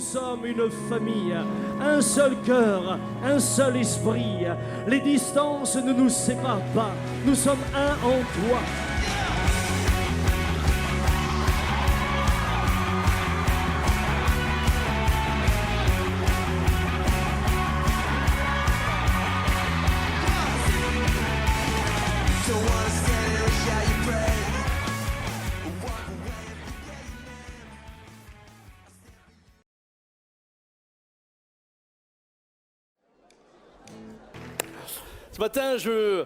sommes une famille, un seul cœur, un seul esprit. Les distances ne nous séparent pas, nous sommes un en toi. Ce matin, je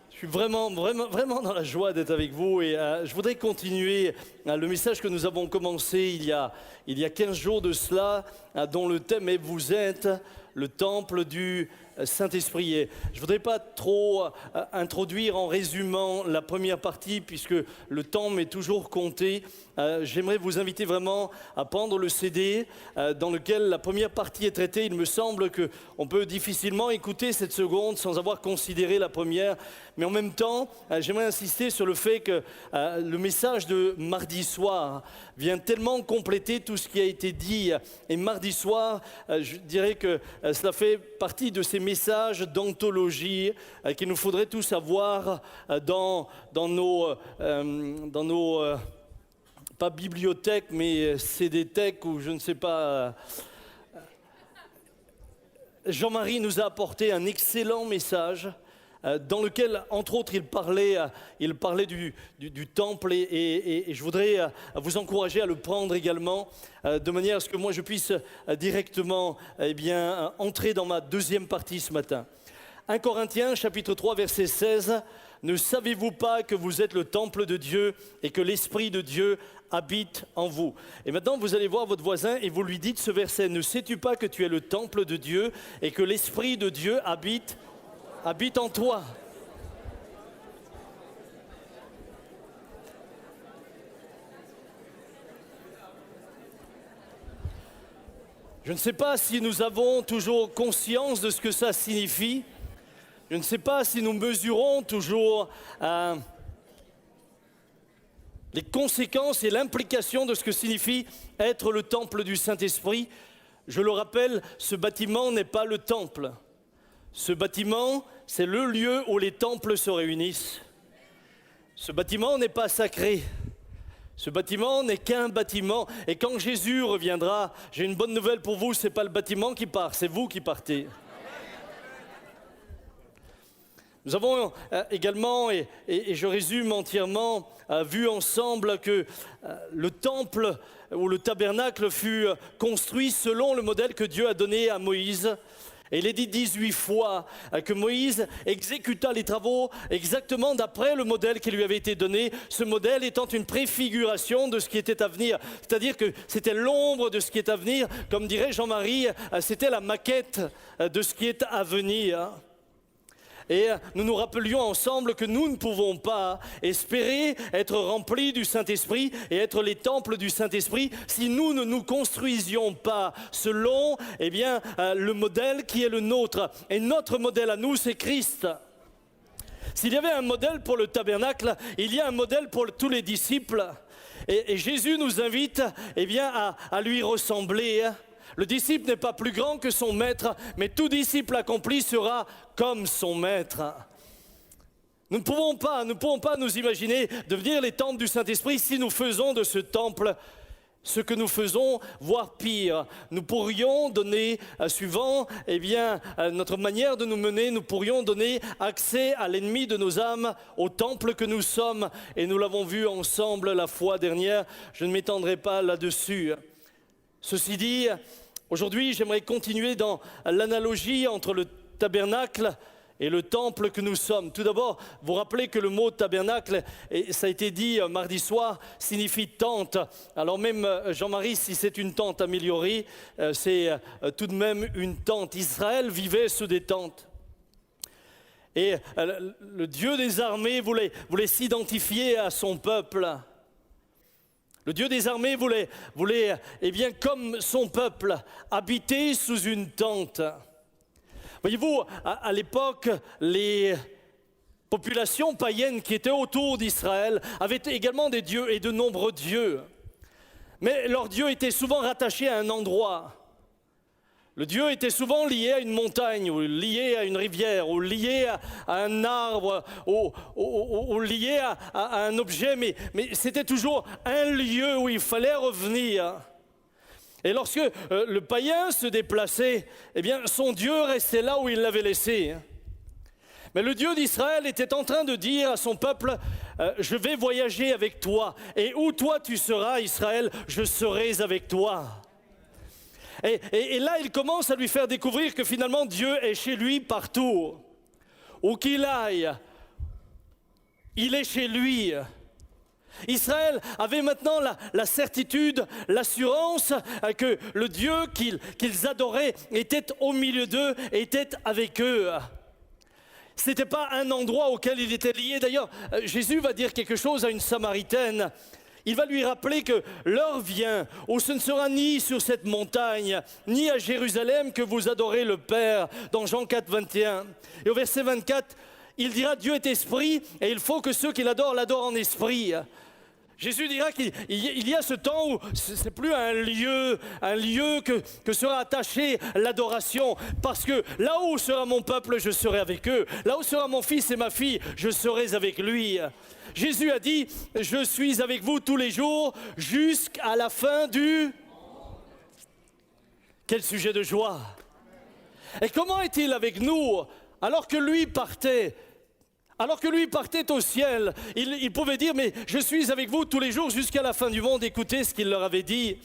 suis vraiment dans la joie d'être avec vous et je voudrais continuer le message que nous avons commencé il y a 15 jours de cela, dont le thème est « Vous êtes le temple du Saint-Esprit ». Et je ne voudrais pas trop introduire en résumant la première partie puisque le temps m'est toujours compté. J'aimerais vous inviter vraiment à prendre le CD dans lequel la première partie est traitée. Il me semble qu'on peut difficilement écouter cette seconde sans avoir considéré la première. Mais en même temps, j'aimerais insister sur le fait que le message de mardi soir vient tellement compléter tout ce qui a été dit. Et mardi soir, je dirais que cela fait partie de ces messages d'anthologie qu'il nous faudrait tous avoir dans nos pas bibliothèque, mais CD-tech ou je ne sais pas. Jean-Marie nous a apporté un excellent message dans lequel, entre autres, il parlait du temple et je voudrais vous encourager à le prendre également de manière à ce que moi je puisse directement entrer dans ma deuxième partie ce matin. 1 Corinthiens, chapitre 3, verset 16. « Ne savez-vous pas que vous êtes le temple de Dieu et que l'Esprit de Dieu habite en vous ?» Et maintenant, vous allez voir votre voisin et vous lui dites ce verset. « Ne sais-tu pas que tu es le temple de Dieu et que l'Esprit de Dieu habite en toi ?» Je ne sais pas si nous avons toujours conscience de ce que ça signifie. Je ne sais pas si nous mesurons toujours les conséquences et l'implication de ce que signifie être le temple du Saint-Esprit. Je le rappelle, ce bâtiment n'est pas le temple. Ce bâtiment, c'est le lieu où les temples se réunissent. Ce bâtiment n'est pas sacré. Ce bâtiment n'est qu'un bâtiment. Et quand Jésus reviendra, j'ai une bonne nouvelle pour vous, ce n'est pas le bâtiment qui part, c'est vous qui partez. Nous avons également, et je résume entièrement, vu ensemble que le temple ou le tabernacle fut construit selon le modèle que Dieu a donné à Moïse. Et il est dit 18 fois que Moïse exécuta les travaux exactement d'après le modèle qui lui avait été donné, ce modèle étant une préfiguration de ce qui était à venir. C'est-à-dire que c'était l'ombre de ce qui est à venir, comme dirait Jean-Marie, c'était la maquette de ce qui est à venir. Et nous nous rappelions ensemble que nous ne pouvons pas espérer être remplis du Saint-Esprit et être les temples du Saint-Esprit si nous ne nous construisions pas selon le modèle qui est le nôtre. Et notre modèle à nous, c'est Christ. S'il y avait un modèle pour le tabernacle, il y a un modèle pour tous les disciples. Et Jésus nous invite à lui ressembler. Le disciple n'est pas plus grand que son maître, mais tout disciple accompli sera comme son maître. Nous ne pouvons pas nous imaginer devenir les temples du Saint-Esprit si nous faisons de ce temple ce que nous faisons, voire pire. Nous pourrions donner, suivant notre manière de nous mener, nous pourrions donner accès à l'ennemi de nos âmes, au temple que nous sommes. Et nous l'avons vu ensemble la fois dernière, je ne m'étendrai pas là-dessus. Ceci dit, aujourd'hui, j'aimerais continuer dans l'analogie entre le tabernacle et le temple que nous sommes. Tout d'abord, vous rappelez que le mot tabernacle, et ça a été dit mardi soir, signifie tente. Alors même, Jean-Marie, si c'est une tente améliorée, c'est tout de même une tente. Israël vivait sous des tentes. Et le Dieu des armées voulait s'identifier à son peuple. Le Dieu des armées voulait comme son peuple, habiter sous une tente. Voyez-vous, à l'époque, les populations païennes qui étaient autour d'Israël avaient également des dieux et de nombreux dieux. Mais leur Dieu était souvent rattaché à un endroit. Le Dieu était souvent lié à une montagne, ou lié à une rivière, ou lié à un arbre, ou lié à un objet, mais c'était toujours un lieu où il fallait revenir. Et lorsque le païen se déplaçait, eh bien, son Dieu restait là où il l'avait laissé. Mais le Dieu d'Israël était en train de dire à son peuple, je vais voyager avec toi, et où toi tu seras, Israël, je serai avec toi. Et là, il commence à lui faire découvrir que finalement, Dieu est chez lui partout. Où qu'il aille, il est chez lui. Israël avait maintenant la certitude, l'assurance que le Dieu qu'ils adoraient était au milieu d'eux, était avec eux. Ce n'était pas un endroit auquel il était lié. D'ailleurs, Jésus va dire quelque chose à une Samaritaine. Il va lui rappeler que l'heure vient où ce ne sera ni sur cette montagne, ni à Jérusalem que vous adorez le Père, dans Jean 4, 21. Et au verset 24, il dira, Dieu est esprit, et il faut que ceux qui l'adorent, l'adorent en esprit. Jésus dira qu'il y a ce temps où ce n'est plus un lieu que sera attaché l'adoration, parce que là où sera mon peuple, je serai avec eux. Là où sera mon fils et ma fille, je serai avec lui. Jésus a dit, je suis avec vous tous les jours jusqu'à la fin du... Quel sujet de joie! Et comment est-il avec nous alors que lui partait? Alors que lui partait au ciel, il pouvait dire, mais je suis avec vous tous les jours jusqu'à la fin du monde. Écoutez ce qu'il leur avait dit.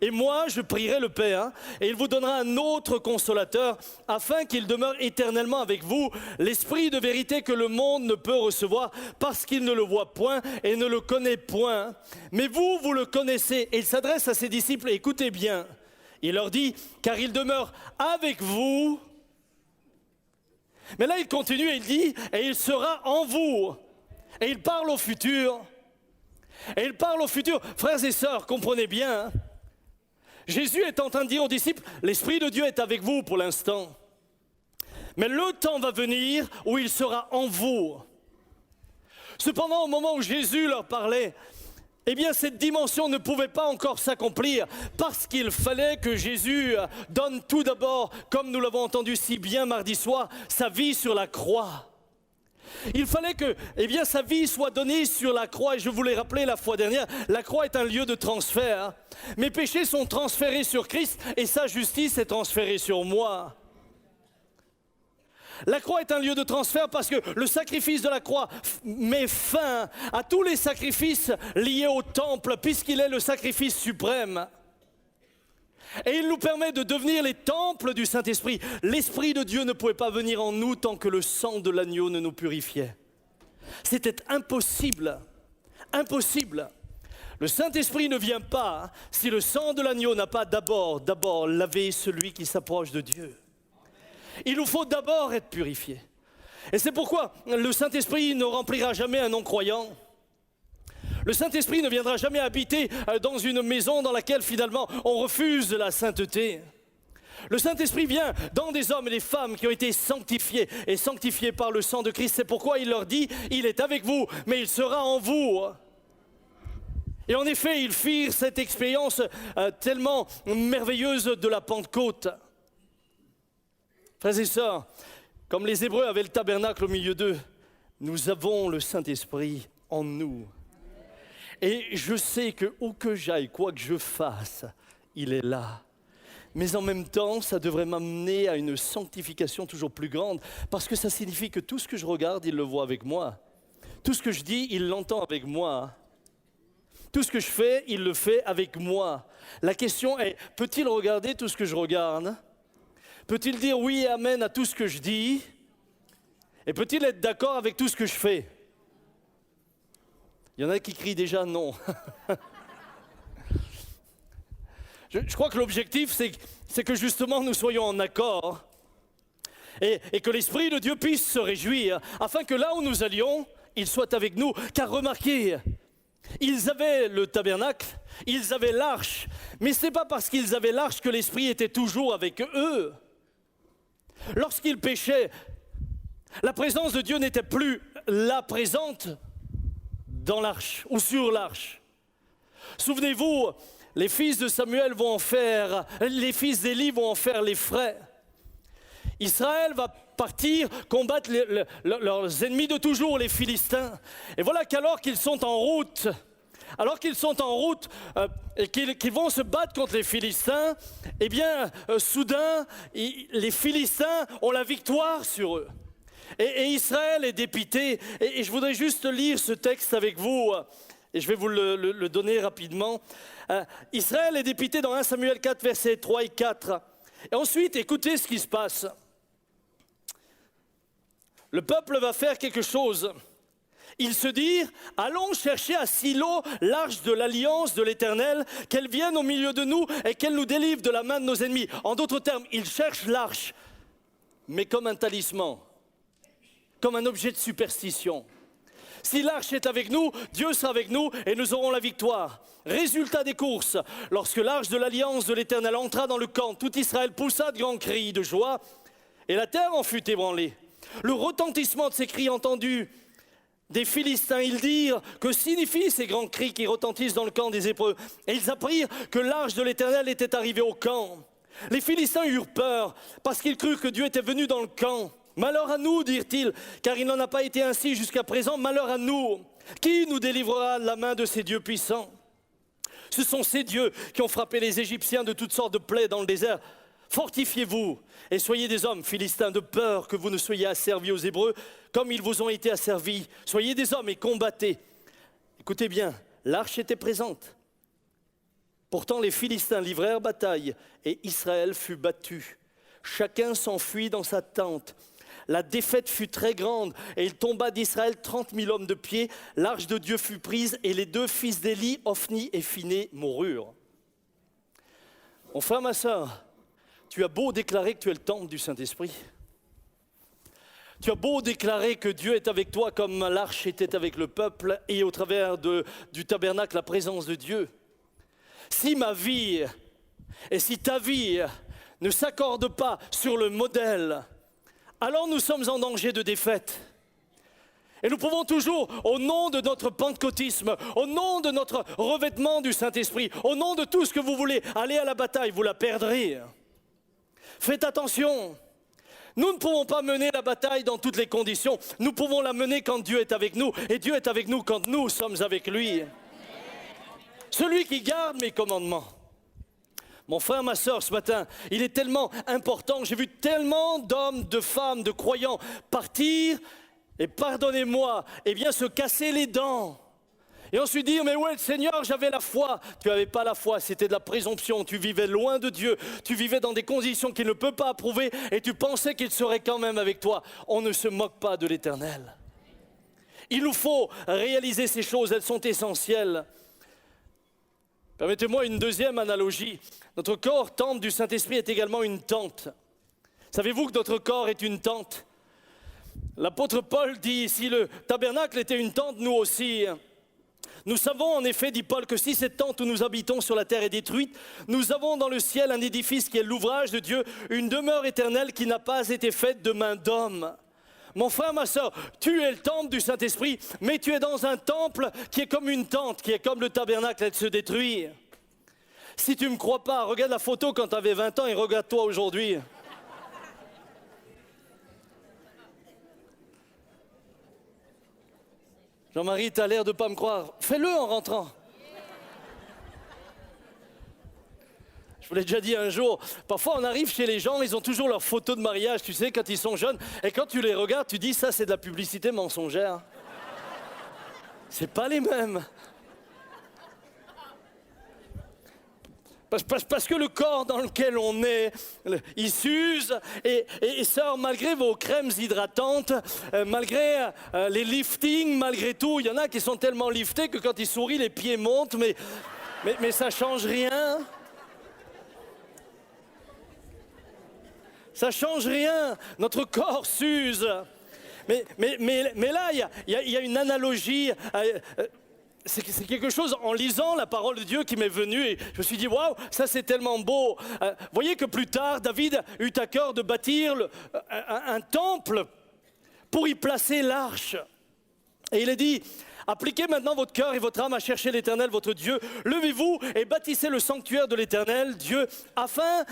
Et moi, je prierai le Père, et il vous donnera un autre consolateur, afin qu'il demeure éternellement avec vous, l'Esprit de vérité que le monde ne peut recevoir, parce qu'il ne le voit point et ne le connaît point. Mais vous, vous le connaissez. Et il s'adresse à ses disciples, écoutez bien. Il leur dit, car il demeure avec vous. Mais là, il continue et il dit, et il sera en vous. Et il parle au futur. Et il parle au futur. Frères et sœurs, comprenez bien, Jésus est en train de dire aux disciples, l'Esprit de Dieu est avec vous pour l'instant. Mais le temps va venir où il sera en vous. Cependant, au moment où Jésus leur parlait, eh bien, cette dimension ne pouvait pas encore s'accomplir parce qu'il fallait que Jésus donne tout d'abord, comme nous l'avons entendu si bien mardi soir, sa vie sur la croix. Il fallait que sa vie soit donnée sur la croix. Et je vous l'ai rappelé la fois dernière, la croix est un lieu de transfert. Mes péchés sont transférés sur Christ et sa justice est transférée sur moi. La croix est un lieu de transfert parce que le sacrifice de la croix met fin à tous les sacrifices liés au temple, puisqu'il est le sacrifice suprême. Et il nous permet de devenir les temples du Saint-Esprit. L'Esprit de Dieu ne pouvait pas venir en nous tant que le sang de l'agneau ne nous purifiait. C'était impossible. Impossible. Le Saint-Esprit ne vient pas si le sang de l'agneau n'a pas d'abord lavé celui qui s'approche de Dieu. Il nous faut d'abord être purifiés. Et c'est pourquoi le Saint-Esprit ne remplira jamais un non-croyant. Le Saint-Esprit ne viendra jamais habiter dans une maison dans laquelle finalement on refuse la sainteté. Le Saint-Esprit vient dans des hommes et des femmes qui ont été sanctifiés et sanctifiés par le sang de Christ. C'est pourquoi il leur dit, il est avec vous, mais il sera en vous. Et en effet, ils firent cette expérience tellement merveilleuse de la Pentecôte. Frères et sœurs, comme les Hébreux avaient le tabernacle au milieu d'eux, nous avons le Saint-Esprit en nous. Et je sais que où que j'aille, quoi que je fasse, il est là. Mais en même temps, ça devrait m'amener à une sanctification toujours plus grande, parce que ça signifie que tout ce que je regarde, il le voit avec moi. Tout ce que je dis, il l'entend avec moi. Tout ce que je fais, il le fait avec moi. La question est, peut-il regarder tout ce que je regarde? Peut-il dire oui et amen à tout ce que je dis? Et peut-il être d'accord avec tout ce que je fais? Il y en a qui crient déjà non. Je crois que l'objectif, c'est que justement nous soyons en accord et que l'Esprit de Dieu puisse se réjouir, afin que là où nous allions, il soit avec nous. Car remarquez, ils avaient le tabernacle, ils avaient l'arche, mais ce n'est pas parce qu'ils avaient l'arche que l'Esprit était toujours avec eux. Lorsqu'ils péchaient, la présence de Dieu n'était plus là présente dans l'arche ou sur l'arche. Souvenez-vous, les fils de Samuel vont en faire, les fils d'Élie vont en faire les frais. Israël va partir combattre leurs ennemis de toujours, les Philistins. Et voilà qu'alors qu'ils sont en route, et qu'ils vont se battre contre les Philistins, eh bien, soudain, les Philistins ont la victoire sur eux. Et Israël est dépité. Et je voudrais juste lire ce texte avec vous, et je vais vous le donner rapidement. Israël est dépité dans 1 Samuel 4, versets 3 et 4. Et ensuite, écoutez ce qui se passe. Le peuple va faire quelque chose. Ils se dirent, allons chercher à Silo l'arche de l'alliance de l'Éternel, qu'elle vienne au milieu de nous et qu'elle nous délivre de la main de nos ennemis. En d'autres termes, ils cherchent l'arche, mais comme un talisman, comme un objet de superstition. Si l'arche est avec nous, Dieu sera avec nous et nous aurons la victoire. Résultat des courses, lorsque l'arche de l'alliance de l'Éternel entra dans le camp, tout Israël poussa de grands cris de joie et la terre en fut ébranlée. Le retentissement de ces cris entendus des Philistins, ils dirent, que signifient ces grands cris qui retentissent dans le camp des Hébreux? Et ils apprirent que l'arche de l'Éternel était arrivée au camp. Les Philistins eurent peur parce qu'ils crurent que Dieu était venu dans le camp. Malheur à nous, dirent-ils, car il n'en a pas été ainsi jusqu'à présent. Malheur à nous. Qui nous délivrera de la main de ces dieux puissants? Ce sont ces dieux qui ont frappé les Égyptiens de toutes sortes de plaies dans le désert. Fortifiez-vous et soyez des hommes, Philistins, de peur que vous ne soyez asservis aux Hébreux comme ils vous ont été asservis. Soyez des hommes et combattez. Écoutez bien, l'arche était présente. Pourtant les Philistins livrèrent bataille et Israël fut battu. Chacun s'enfuit dans sa tente. La défaite fut très grande et il tomba d'Israël 30 000 hommes de pied. L'arche de Dieu fut prise et les deux fils d'Élie, Ophni et Phiné, moururent. Mon frère, ma sœur, tu as beau déclarer que tu es le temple du Saint-Esprit. Tu as beau déclarer que Dieu est avec toi comme l'arche était avec le peuple et au travers du tabernacle, la présence de Dieu. Si ma vie et si ta vie ne s'accordent pas sur le modèle, alors nous sommes en danger de défaite. Et nous pouvons toujours, au nom de notre pentecôtisme, au nom de notre revêtement du Saint-Esprit, au nom de tout ce que vous voulez, aller à la bataille, vous la perdrez. Faites attention, nous ne pouvons pas mener la bataille dans toutes les conditions. Nous pouvons la mener quand Dieu est avec nous. Et Dieu est avec nous quand nous sommes avec lui. Celui qui garde mes commandements. Mon frère, ma sœur, ce matin, il est tellement important. J'ai vu tellement d'hommes, de femmes, de croyants partir et, pardonnez-moi, eh bien se casser les dents. Et ensuite dire, mais ouais, Seigneur, j'avais la foi. Tu n'avais pas la foi, c'était de la présomption. Tu vivais loin de Dieu. Tu vivais dans des conditions qu'il ne peut pas approuver et tu pensais qu'il serait quand même avec toi. On ne se moque pas de l'Éternel. Il nous faut réaliser ces choses, elles sont essentielles. Permettez-moi une deuxième analogie. Notre corps, temple du Saint-Esprit, est également une tente. Savez-vous que notre corps est une tente? L'apôtre Paul dit, si le tabernacle était une tente, nous aussi. Nous savons en effet, dit Paul, que si cette tente où nous habitons sur la terre est détruite, nous avons dans le ciel un édifice qui est l'ouvrage de Dieu, une demeure éternelle qui n'a pas été faite de main d'homme. Mon frère, ma sœur, tu es le temple du Saint-Esprit, mais tu es dans un temple qui est comme une tente, qui est comme le tabernacle, elle se détruit. Si tu ne me crois pas, regarde la photo quand tu avais 20 ans et regarde-toi aujourd'hui. Jean-Marie, tu as l'air de ne pas me croire. Fais-le en rentrant. Je vous l'ai déjà dit un jour, parfois on arrive chez les gens, ils ont toujours leurs photos de mariage, tu sais, quand ils sont jeunes. Et quand tu les regardes, tu dis, ça c'est de la publicité mensongère. C'est pas les mêmes. Parce que le corps dans lequel on est, il s'use et ça, malgré vos crèmes hydratantes, malgré les liftings, malgré tout, il y en a qui sont tellement liftés que quand ils sourient, les pieds montent, mais ça change rien. Ça change rien. Notre corps s'use. Mais là, il y a une analogie. C'est quelque chose, en lisant la parole de Dieu qui m'est venue, et je me suis dit, waouh, ça c'est tellement beau. Voyez que plus tard, David eut à cœur de bâtir un temple pour y placer l'arche. Et il est dit, Appliquez maintenant votre cœur et votre âme à chercher l'Éternel, votre Dieu. Levez-vous et bâtissez le sanctuaire de l'Éternel, Dieu, afin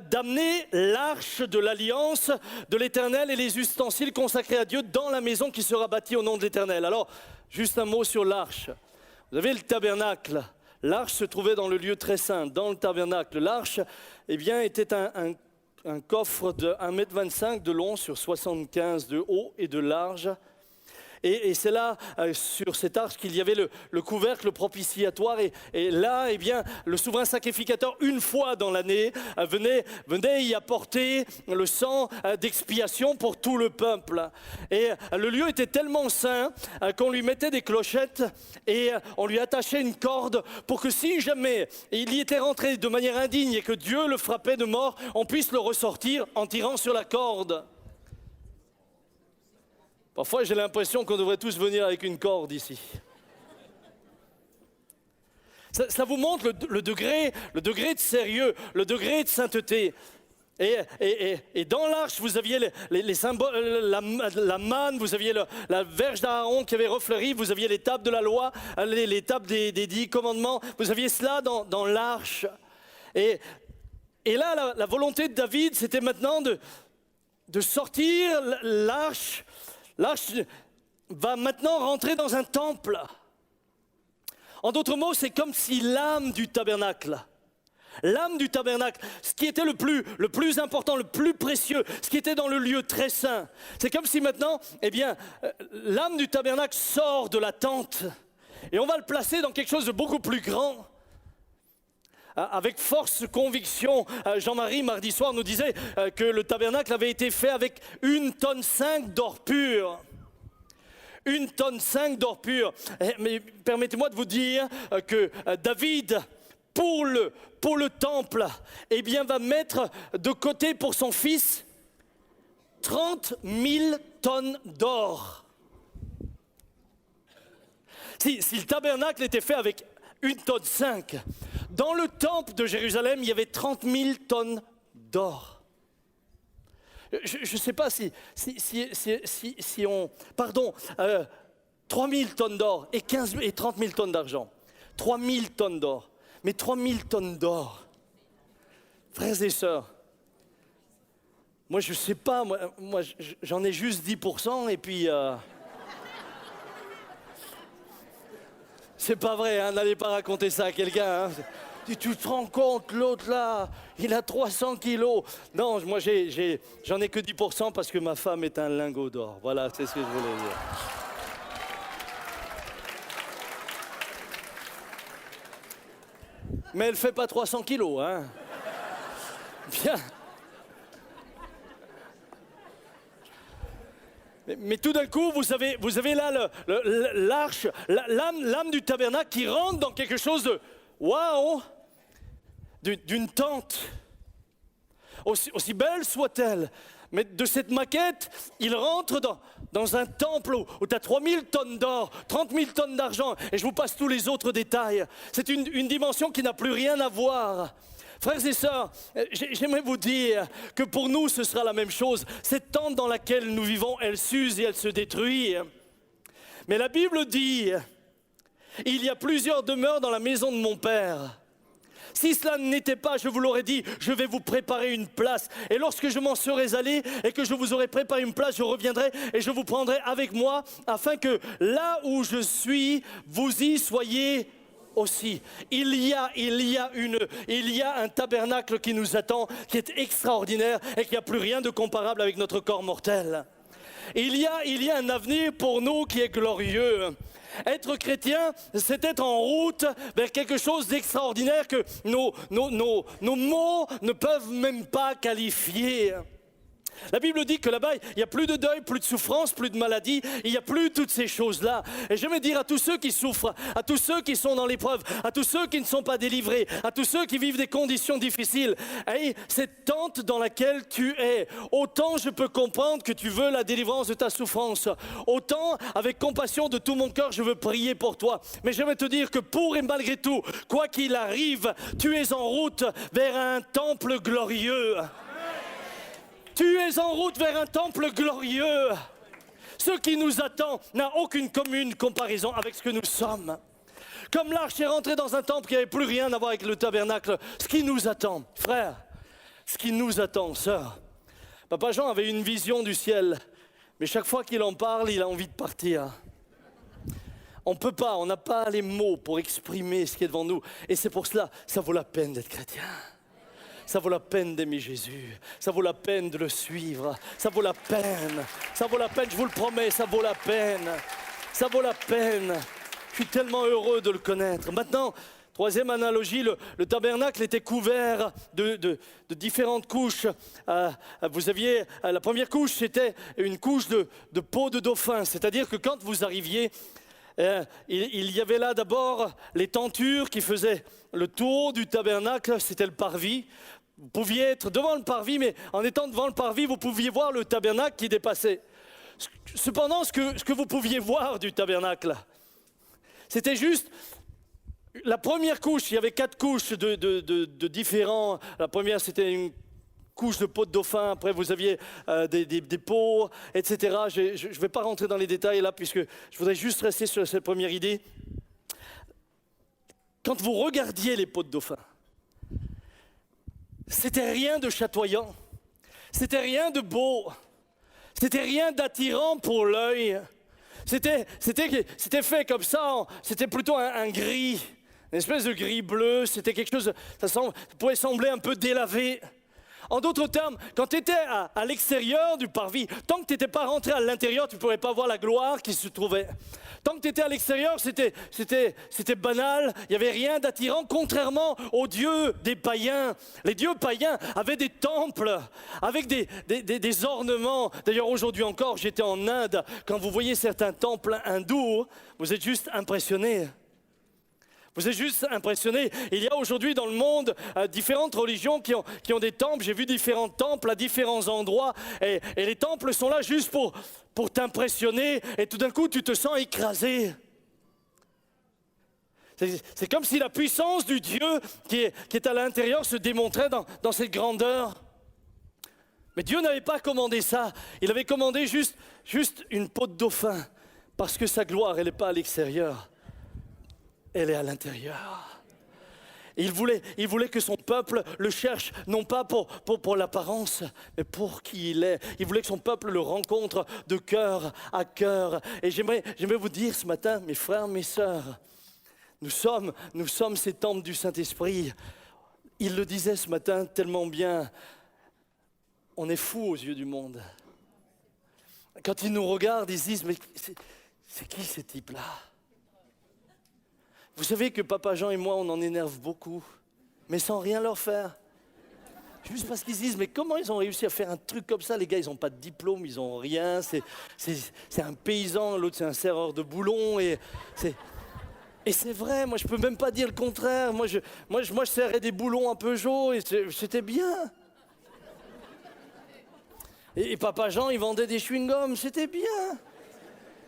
d'amener l'arche de l'alliance de l'Éternel et les ustensiles consacrés à Dieu dans la maison qui sera bâtie au nom de l'Éternel. Alors, juste un mot sur l'arche. Vous avez le tabernacle. L'arche se trouvait dans le lieu très saint, dans le tabernacle. L'arche, eh bien, était un coffre de 1,25 m de long sur 75 de haut et de large. Et c'est là, sur cette arche, qu'il y avait le couvercle propitiatoire. Et là, eh bien, le souverain sacrificateur, une fois dans l'année, venait y apporter le sang d'expiation pour tout le peuple. Et le lieu était tellement saint qu'on lui mettait des clochettes et on lui attachait une corde pour que si jamais il y était rentré de manière indigne et que Dieu le frappait de mort, on puisse le ressortir en tirant sur la corde. Parfois, j'ai l'impression qu'on devrait tous venir avec une corde ici. Ça vous montre le degré de sérieux, le degré de sainteté. Et dans l'arche, vous aviez les symboles, la manne, vous aviez la verge d'Aaron qui avait refleuri, vous aviez les tables de la loi, les tables des 10 commandements, vous aviez cela dans l'arche. Et là, la volonté de David, c'était maintenant de sortir l'arche. L'arche va maintenant rentrer dans un temple. En d'autres mots, c'est comme si l'âme du tabernacle, ce qui était le plus important, le plus précieux, ce qui était dans le lieu très saint, c'est comme si maintenant, eh bien, l'âme du tabernacle sort de la tente et on va le placer dans quelque chose de beaucoup plus grand. Avec force conviction, Jean-Marie, mardi soir, nous disait que le tabernacle avait été fait avec 1,5 tonne d'or pur. 1,5 tonne d'or pur. Mais permettez-moi de vous dire que David, pour le temple, eh bien, va mettre de côté pour son fils 30 000 tonnes d'or. Si le tabernacle était fait avec 1,5 tonne, dans le temple de Jérusalem, il y avait 30 000 tonnes d'or. Je ne sais pas si on... Pardon, 3 000 tonnes d'or et 30 000 tonnes d'argent. 3 000 tonnes d'or. Mais 3 000 tonnes d'or, frères et sœurs, moi je ne sais pas, moi j'en ai juste 10% et puis... C'est pas vrai, hein, n'allez pas raconter ça à quelqu'un. Hein. Tu te rends compte, l'autre là, il a 300 kilos. Non, moi j'en ai que 10% parce que ma femme est un lingot d'or. Voilà, c'est ce que je voulais dire. Mais elle fait pas 300 kilos, hein. Bien. Mais tout d'un coup, vous avez là l'arche, l'âme du tabernacle qui rentre dans quelque chose de waouh, d'une tente, aussi belle soit-elle. Mais de cette maquette, il rentre dans un temple où tu as 3 000 tonnes d'or, 30 000 tonnes d'argent, et je vous passe tous les autres détails. C'est une dimension qui n'a plus rien à voir. Frères et sœurs, j'aimerais vous dire que pour nous, ce sera la même chose. Cette tente dans laquelle nous vivons, elle s'use et elle se détruit. Mais la Bible dit, il y a plusieurs demeures dans la maison de mon Père. Si cela n'était pas, je vous l'aurais dit, je vais vous préparer une place. Et lorsque je m'en serai allé et que je vous aurai préparé une place, je reviendrai et je vous prendrai avec moi, afin que là où je suis, vous y soyez aussi. Il y a un tabernacle qui nous attend, qui est extraordinaire et qui n'a plus rien de comparable avec notre corps mortel. Il y a un avenir pour nous qui est glorieux. Être chrétien, c'est être en route vers quelque chose d'extraordinaire que nos mots ne peuvent même pas qualifier. La Bible dit que là-bas, il n'y a plus de deuil, plus de souffrance, plus de maladie, il n'y a plus toutes ces choses-là. Et j'aimerais dire à tous ceux qui souffrent, à tous ceux qui sont dans l'épreuve, à tous ceux qui ne sont pas délivrés, à tous ceux qui vivent des conditions difficiles, hey, cette tente dans laquelle tu es, autant je peux comprendre que tu veux la délivrance de ta souffrance, autant avec compassion de tout mon cœur, je veux prier pour toi. Mais j'aimerais te dire que pour et malgré tout, quoi qu'il arrive, tu es en route vers un temple glorieux. Tu es en route vers un temple glorieux. ce qui nous attend n'a aucune commune comparaison avec ce que nous sommes. Comme l'arche est rentrée dans un temple qui n'avait plus rien à voir avec le tabernacle, ce qui nous attend, frère, ce qui nous attend, sœur. Papa Jean avait une vision du ciel, mais chaque fois qu'il en parle, il a envie de partir. On ne peut pas, on n'a pas les mots pour exprimer ce qui est devant nous. Et c'est pour cela, ça vaut la peine d'être chrétien. Ça vaut la peine d'aimer Jésus. Ça vaut la peine de le suivre. Ça vaut la peine. Ça vaut la peine, je vous le promets, ça vaut la peine. Ça vaut la peine. Je suis tellement heureux de le connaître. Maintenant, troisième analogie, le tabernacle était couvert de différentes couches. Vous aviez, la première couche, c'était une couche de peau de dauphin. C'est-à-dire que quand vous arriviez, il y avait là d'abord les tentures qui faisaient le tour du tabernacle, c'était le parvis. Vous pouviez être devant le parvis, mais en étant devant le parvis, vous pouviez voir le tabernacle qui dépassait. Cependant, ce que vous pouviez voir du tabernacle, c'était juste la première couche. Il y avait 4 couches de différents. La première, c'était une couche de peau de dauphin. Après, vous aviez des peaux, etc. Je ne vais pas rentrer dans les détails là, puisque je voudrais juste rester sur cette première idée. Quand vous regardiez les peaux de dauphin, c'était rien de chatoyant, c'était rien de beau, c'était rien d'attirant pour l'œil. C'était fait comme ça, c'était plutôt un gris, une espèce de gris bleu, c'était quelque chose, ça pouvait sembler un peu délavé. En d'autres termes, quand tu étais à l'extérieur du parvis, tant que tu n'étais pas rentré à l'intérieur, tu ne pourrais pas voir la gloire qui se trouvait. Tant que tu étais à l'extérieur, c'était banal, il n'y avait rien d'attirant, contrairement aux dieux des païens. Les dieux païens avaient des temples, avec des ornements. D'ailleurs, aujourd'hui encore, j'étais en Inde, quand vous voyez certains temples hindous, vous êtes juste impressionnés. Vous êtes juste impressionnés. Il y a aujourd'hui dans le monde différentes religions qui ont des temples. J'ai vu différents temples à différents endroits. Et les temples sont là juste pour t'impressionner. Et tout d'un coup, tu te sens écrasé. C'est comme si la puissance du Dieu qui est à l'intérieur se démontrait dans cette grandeur. Mais Dieu n'avait pas commandé ça. Il avait commandé juste une peau de dauphin. Parce que sa gloire, elle n'est pas à l'extérieur. Elle est à l'intérieur. Il voulait que son peuple le cherche, non pas pour l'apparence, mais pour qui il est. Il voulait que son peuple le rencontre de cœur à cœur. Et j'aimerais vous dire ce matin, mes frères, mes sœurs, nous sommes ces temples du Saint-Esprit. Il le disait ce matin tellement bien, on est fous aux yeux du monde. Quand ils nous regardent, ils se disent, mais c'est qui ces types-là ? Vous savez que Papa Jean et moi, on en énerve beaucoup, mais sans rien leur faire. Juste parce qu'ils se disent, mais comment ils ont réussi à faire un truc comme ça? Les gars, ils n'ont pas de diplôme, ils n'ont rien, c'est un paysan, l'autre c'est un serreur de boulons, et c'est vrai, moi je peux même pas dire le contraire. Moi je serrais des boulons un peu Peugeot, et c'était bien. Et Papa Jean, il vendait des chewing-gums, c'était bien.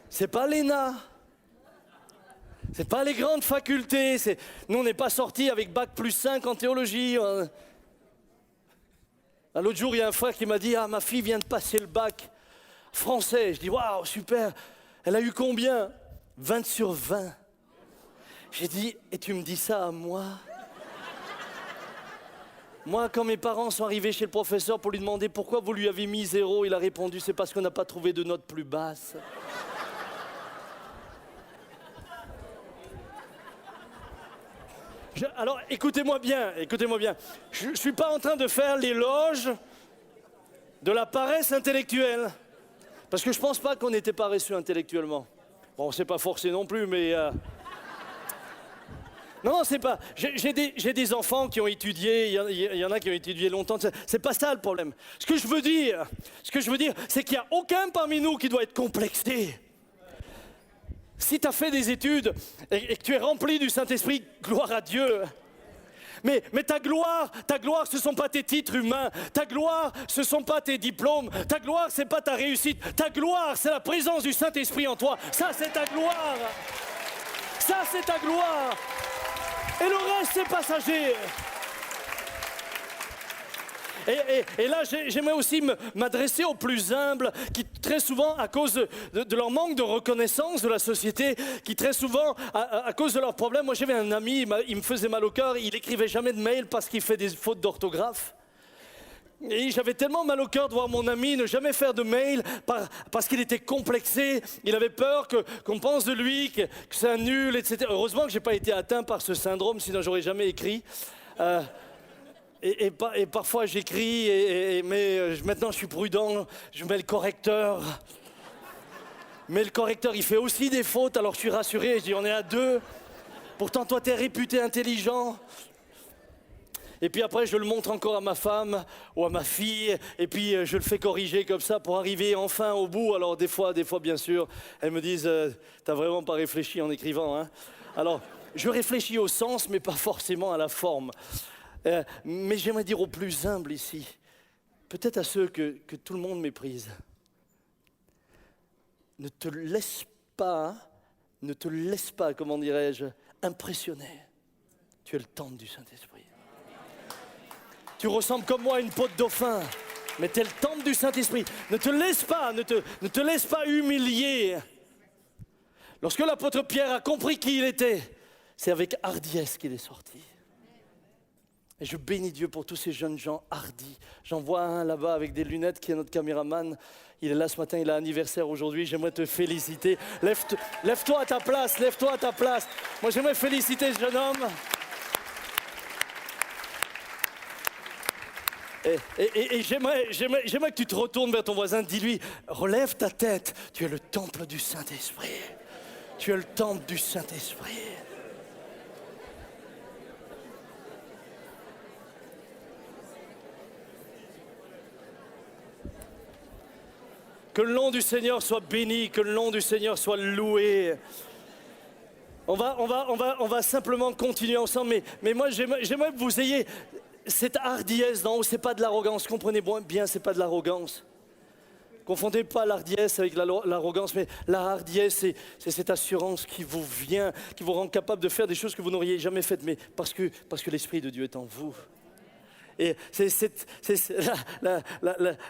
C'est pas l'ENA. C'est pas les grandes facultés. Nous, on n'est pas sortis avec bac plus 5 en théologie. L'autre jour, il y a un frère qui m'a dit, ah, ma fille vient de passer le bac français. Je dis, waouh, super. Elle a eu combien? 20 sur 20. J'ai dit, et tu me dis ça à moi? Moi, quand mes parents sont arrivés chez le professeur pour lui demander pourquoi vous lui avez mis 0, il a répondu, c'est parce qu'on n'a pas trouvé de note plus basse. Alors, écoutez-moi bien. Je ne suis pas en train de faire l'éloge de la paresse intellectuelle. Parce que je ne pense pas qu'on était paresseux intellectuellement. Bon, c'est pas forcé non plus, mais... Non, c'est pas... J'ai des enfants qui ont étudié, il y en a qui ont étudié longtemps. C'est pas ça le problème. Ce que je veux dire, c'est qu'il n'y a aucun parmi nous qui doit être complexé. Si tu as fait des études et que tu es rempli du Saint-Esprit, gloire à Dieu. Mais ta gloire, ce ne sont pas tes titres humains. Ta gloire, ce ne sont pas tes diplômes. Ta gloire, ce n'est pas ta réussite. Ta gloire, c'est la présence du Saint-Esprit en toi. Ça, c'est ta gloire. Ça, c'est ta gloire. Et le reste, c'est passager. Et là, j'aimerais aussi m'adresser aux plus humbles qui, très souvent, à cause de leur manque de reconnaissance de la société, qui, très souvent, à cause de leurs problèmes, moi j'avais un ami, il me faisait mal au cœur, il écrivait jamais de mail parce qu'il fait des fautes d'orthographe. Et j'avais tellement mal au cœur de voir mon ami ne jamais faire de mail parce qu'il était complexé, il avait peur qu'on pense de lui, que c'est un nul, etc. Heureusement que je n'ai pas été atteint par ce syndrome, sinon j'aurais jamais écrit. Et parfois j'écris, mais maintenant je suis prudent, je mets le correcteur. Mais le correcteur, il fait aussi des fautes, alors je suis rassuré, je dis on est à deux. Pourtant toi t'es réputé intelligent. Et puis après je le montre encore à ma femme ou à ma fille, et puis je le fais corriger comme ça pour arriver enfin au bout. Alors des fois bien sûr, elles me disent t'as vraiment pas réfléchi en écrivant, hein. Alors je réfléchis au sens, mais pas forcément à la forme. Mais j'aimerais dire aux plus humbles ici, peut-être à ceux que tout le monde méprise, ne te laisse pas, comment dirais-je, impressionner. Tu es le temple du Saint-Esprit. Tu ressembles comme moi à une peau de dauphin, mais tu es le temple du Saint-Esprit. Ne te laisse pas humilier. Lorsque l'apôtre Pierre a compris qui il était, c'est avec hardiesse qu'il est sorti. Et je bénis Dieu pour tous ces jeunes gens hardis. J'en vois un là-bas avec des lunettes qui est notre caméraman. Il est là ce matin, il a anniversaire aujourd'hui. J'aimerais te féliciter. Lève-toi à ta place, lève-toi à ta place. Moi j'aimerais féliciter ce jeune homme. Et j'aimerais que tu te retournes vers ton voisin, dis-lui, relève ta tête, tu es le temple du Saint-Esprit. Tu es le temple du Saint-Esprit. Que le nom du Seigneur soit béni, que le nom du Seigneur soit loué. On va simplement continuer ensemble, mais moi j'aimerais que vous ayez cette hardiesse d'en haut. C'est pas de l'arrogance, comprenez bien, c'est pas de l'arrogance. Confondez pas l'hardiesse avec l'arrogance, mais la hardiesse, c'est cette assurance qui vous vient, qui vous rend capable de faire des choses que vous n'auriez jamais faites, mais parce que l'Esprit de Dieu est en vous. Et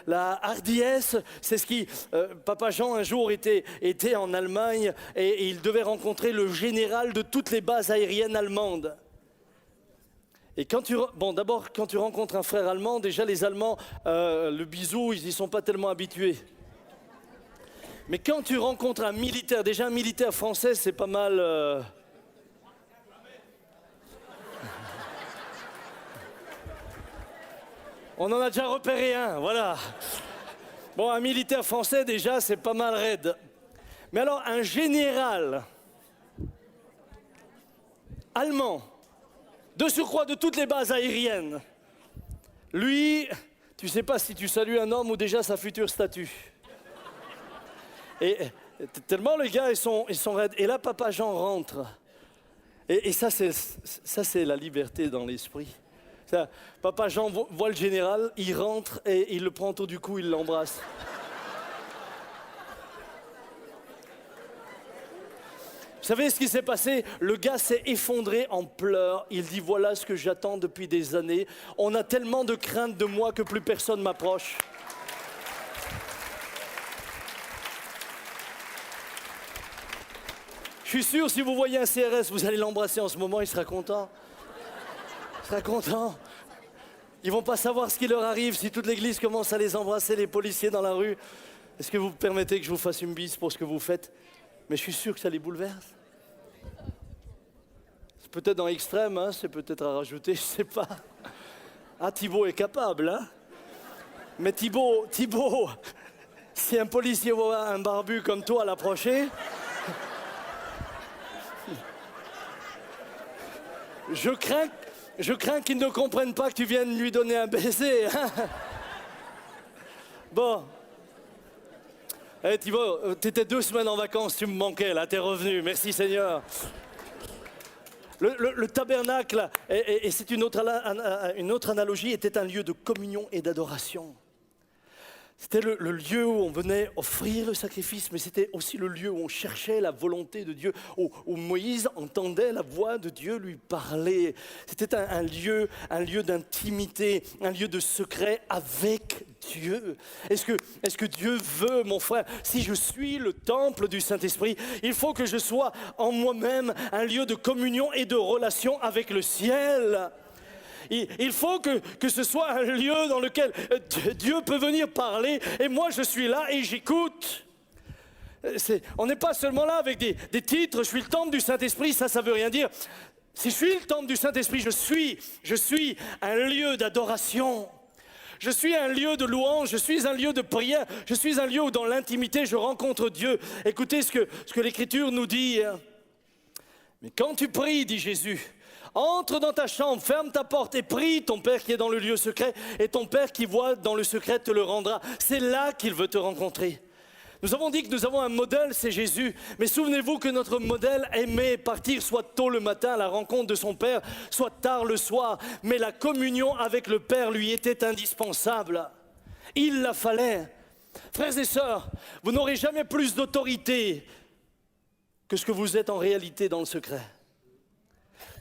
la hardiesse, c'est ce qui... Papa Jean, un jour, était en Allemagne et il devait rencontrer le général de toutes les bases aériennes allemandes. Et d'abord, quand tu rencontres un frère allemand, déjà les Allemands, le bisou, ils n'y sont pas tellement habitués. Mais quand tu rencontres un militaire, déjà un militaire français, c'est pas mal... On en a déjà repéré un, voilà. Bon, un militaire français, déjà, c'est pas mal raide. Mais alors, un général allemand, de surcroît de toutes les bases aériennes, lui, tu sais pas si tu salues un homme ou déjà sa future statue. Et tellement les gars, ils sont raides. Et là, Papa Jean rentre. Et ça, c'est la liberté dans l'esprit. Papa Jean voit le général, il rentre et il le prend autour du cou, il l'embrasse. Vous savez ce qui s'est passé? Le gars s'est effondré en pleurs. Il dit voilà ce que j'attends depuis des années. On a tellement de crainte de moi que plus personne m'approche. Je suis sûr, si vous voyez un CRS, vous allez l'embrasser en ce moment, il sera content. Il sera content. Ils vont pas savoir ce qui leur arrive si toute l'église commence à les embrasser, les policiers dans la rue. Est-ce que vous permettez que je vous fasse une bise pour ce que vous faites? Mais je suis sûr que ça les bouleverse. C'est peut-être dans l'extrême, hein, c'est peut-être à rajouter, je sais pas. Ah, Thibaut est capable, hein. Mais Thibaut, si un policier voit un barbu comme toi l'approcher... Je crains qu'ils ne comprennent pas que tu viennes lui donner un baiser. Hein. Bon. Eh, Thibaut, t'étais 2 semaines en vacances, tu me manquais, là, t'es revenu. Merci Seigneur. Le tabernacle, et c'est une autre analogie, était un lieu de communion et d'adoration. C'était le lieu où on venait offrir le sacrifice, mais c'était aussi le lieu où on cherchait la volonté de Dieu, où Moïse entendait la voix de Dieu lui parler. C'était un lieu d'intimité, un lieu de secret avec Dieu. Est-ce que Dieu veut, mon frère, si je suis le temple du Saint-Esprit, il faut que je sois en moi-même un lieu de communion et de relation avec le ciel. Il faut que ce soit un lieu dans lequel Dieu peut venir parler et moi je suis là et j'écoute. On n'est pas seulement là avec des titres, je suis le temple du Saint-Esprit, ça veut rien dire. Si je suis le temple du Saint-Esprit, je suis un lieu d'adoration. Je suis un lieu de louange, je suis un lieu de prière, je suis un lieu où dans l'intimité je rencontre Dieu. Écoutez ce que l'Écriture nous dit. Mais quand tu pries, dit Jésus, entre dans ta chambre, ferme ta porte et prie ton Père qui est dans le lieu secret et ton Père qui voit dans le secret te le rendra. C'est là qu'il veut te rencontrer. Nous avons dit que nous avons un modèle, c'est Jésus. Mais souvenez-vous que notre modèle aimait partir soit tôt le matin à la rencontre de son Père, soit tard le soir. Mais la communion avec le Père lui était indispensable. Il la fallait. Frères et sœurs, vous n'aurez jamais plus d'autorité que ce que vous êtes en réalité dans le secret.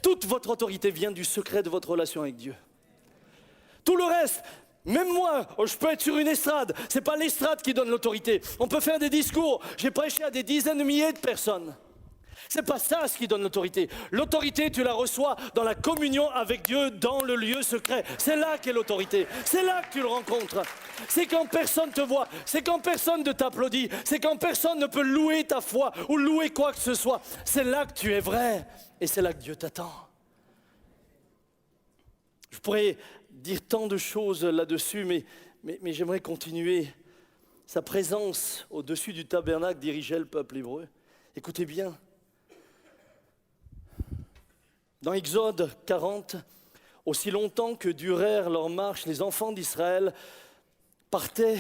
Toute votre autorité vient du secret de votre relation avec Dieu. Tout le reste, même moi, je peux être sur une estrade. Ce n'est pas l'estrade qui donne l'autorité. On peut faire des discours. J'ai prêché à des dizaines de milliers de personnes. Ce n'est pas ça ce qui donne l'autorité. L'autorité, tu la reçois dans la communion avec Dieu, dans le lieu secret. C'est là qu'est l'autorité. C'est là que tu le rencontres. C'est quand personne te voit. C'est quand personne ne t'applaudit. C'est quand personne ne peut louer ta foi ou louer quoi que ce soit. C'est là que tu es vrai. Et c'est là que Dieu t'attend. Je pourrais dire tant de choses là-dessus, mais j'aimerais continuer. Sa présence au-dessus du tabernacle dirigeait le peuple hébreu. Écoutez bien. Dans Exode 40, aussi longtemps que durèrent leurs marches, les enfants d'Israël partaient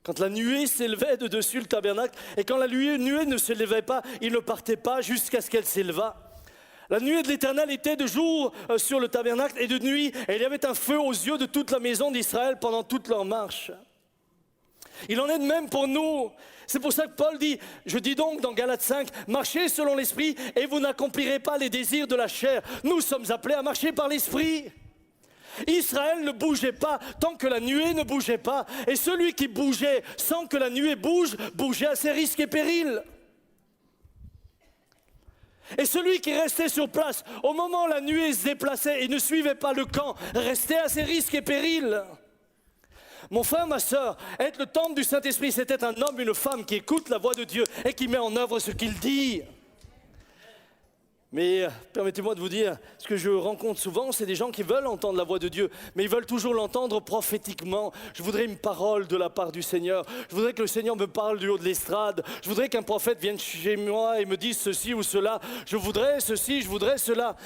quand la nuée s'élevait de dessus le tabernacle, et quand la nuée ne s'élevait pas, ils ne partaient pas jusqu'à ce qu'elle s'élevât. La nuée de l'Éternel était de jour sur le tabernacle et de nuit, et il y avait un feu aux yeux de toute la maison d'Israël pendant toute leur marche. Il en est de même pour nous. C'est pour ça que Paul dit, je dis donc dans Galates 5, marchez selon l'esprit et vous n'accomplirez pas les désirs de la chair. Nous sommes appelés à marcher par l'esprit. Israël ne bougeait pas tant que la nuée ne bougeait pas. Et celui qui bougeait sans que la nuée bouge, bougeait à ses risques et périls. Et celui qui restait sur place, au moment où la nuée se déplaçait et ne suivait pas le camp, restait à ses risques et périls. Mon frère, ma sœur, être le temple du Saint-Esprit, c'est être un homme, une femme qui écoute la voix de Dieu et qui met en œuvre ce qu'il dit. Mais permettez-moi de vous dire, ce que je rencontre souvent, c'est des gens qui veulent entendre la voix de Dieu, mais ils veulent toujours l'entendre prophétiquement. Je voudrais une parole de la part du Seigneur. Je voudrais que le Seigneur me parle du haut de l'estrade. Je voudrais qu'un prophète vienne chez moi et me dise ceci ou cela. Je voudrais ceci, je voudrais cela.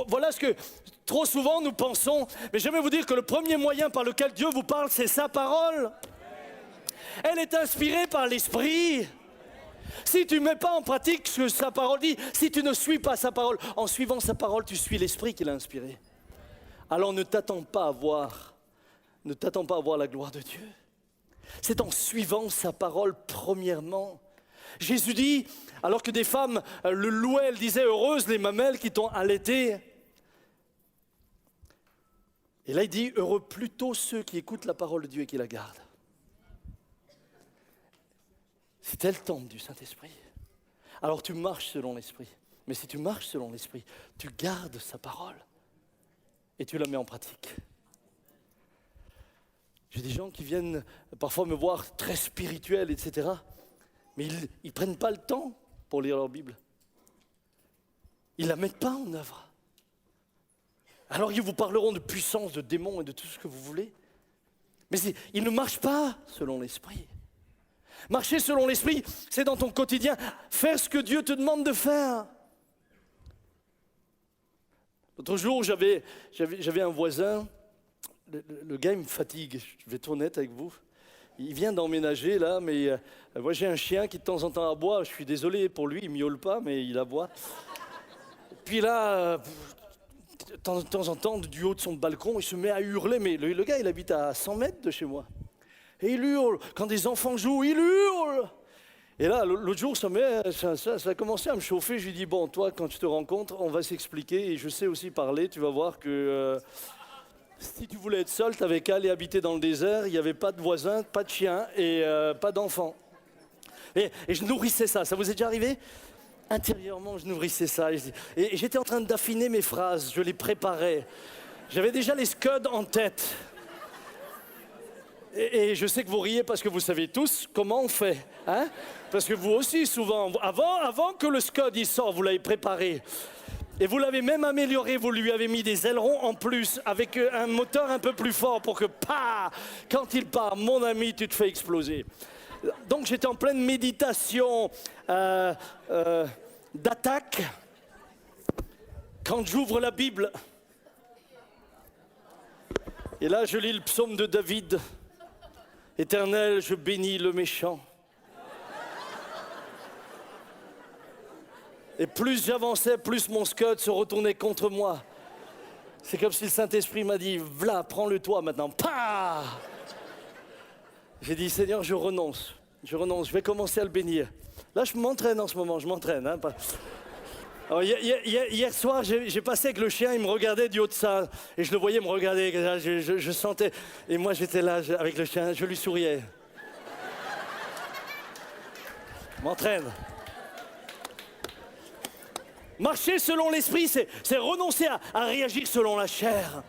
Voilà ce que trop souvent nous pensons. Mais j'aimerais vous dire que le premier moyen par lequel Dieu vous parle, c'est sa parole. Elle est inspirée par l'Esprit. Si tu ne mets pas en pratique ce que sa parole dit, si tu ne suis pas sa parole, en suivant sa parole, tu suis l'Esprit qui l'a inspiré. Alors ne t'attends pas à voir la gloire de Dieu. C'est en suivant sa parole premièrement. Jésus dit, alors que des femmes le louaient, elles disaient, heureuses les mamelles qui t'ont allaité. Et là il dit, heureux plutôt ceux qui écoutent la parole de Dieu et qui la gardent. C'était le temple du Saint-Esprit. Alors tu marches selon l'Esprit. Mais si tu marches selon l'Esprit, tu gardes sa parole et tu la mets en pratique. J'ai des gens qui viennent parfois me voir très spirituel, etc. Mais ils ne prennent pas le temps pour lire leur Bible. Ils ne la mettent pas en œuvre. Alors ils vous parleront de puissance, de démons et de tout ce que vous voulez. Mais ils ne marchent pas selon l'Esprit. Marcher selon l'Esprit, c'est dans ton quotidien, faire ce que Dieu te demande de faire. L'autre jour, j'avais un voisin, le gars il me fatigue, je vais être honnête avec vous. Il vient d'emménager là, mais moi j'ai un chien qui de temps en temps aboie, je suis désolé pour lui, il ne miaule pas, mais il aboie. Puis là, de temps en temps, du haut de son balcon, il se met à hurler, mais le gars il habite à 100 mètres de chez moi. Et il hurle. Quand des enfants jouent, il hurle. Et là, l'autre jour, ça a commencé à me chauffer. Je lui dis, bon, toi, quand tu te rencontres, on va s'expliquer. Et je sais aussi parler. Tu vas voir que si tu voulais être seul, tu n'avais qu'à aller habiter dans le désert. Il n'y avait pas de voisins, pas de chiens et pas d'enfants. Et je nourrissais ça. Ça vous est déjà arrivé ? Intérieurement, je nourrissais ça. Et j'étais en train d'affiner mes phrases. Je les préparais. J'avais déjà les scuds en tête. Et je sais que vous riez parce que vous savez tous comment on fait. Hein ? Parce que vous aussi, souvent, avant que le scud il sort, vous l'avez préparé. Et vous l'avez même amélioré, vous lui avez mis des ailerons en plus, avec un moteur un peu plus fort pour que, quand il part, mon ami, tu te fais exploser. Donc j'étais en pleine méditation d'attaque. Quand j'ouvre la Bible, et là je lis le psaume de David. Éternel, je bénis le méchant. Et plus j'avançais, plus mon scud se retournait contre moi. C'est comme si le Saint-Esprit m'a dit, voilà, prends-le toi maintenant. Pah ! J'ai dit, Seigneur, je renonce, je vais commencer à le bénir. Là, je m'entraîne en ce moment, je m'entraîne. Hein, alors, hier soir, j'ai passé avec le chien, il me regardait du haut de ça, et je le voyais me regarder, je sentais, et moi j'étais là avec le chien, je lui souriais. Je m'entraîne. Marcher selon l'esprit, c'est renoncer à réagir selon la chair.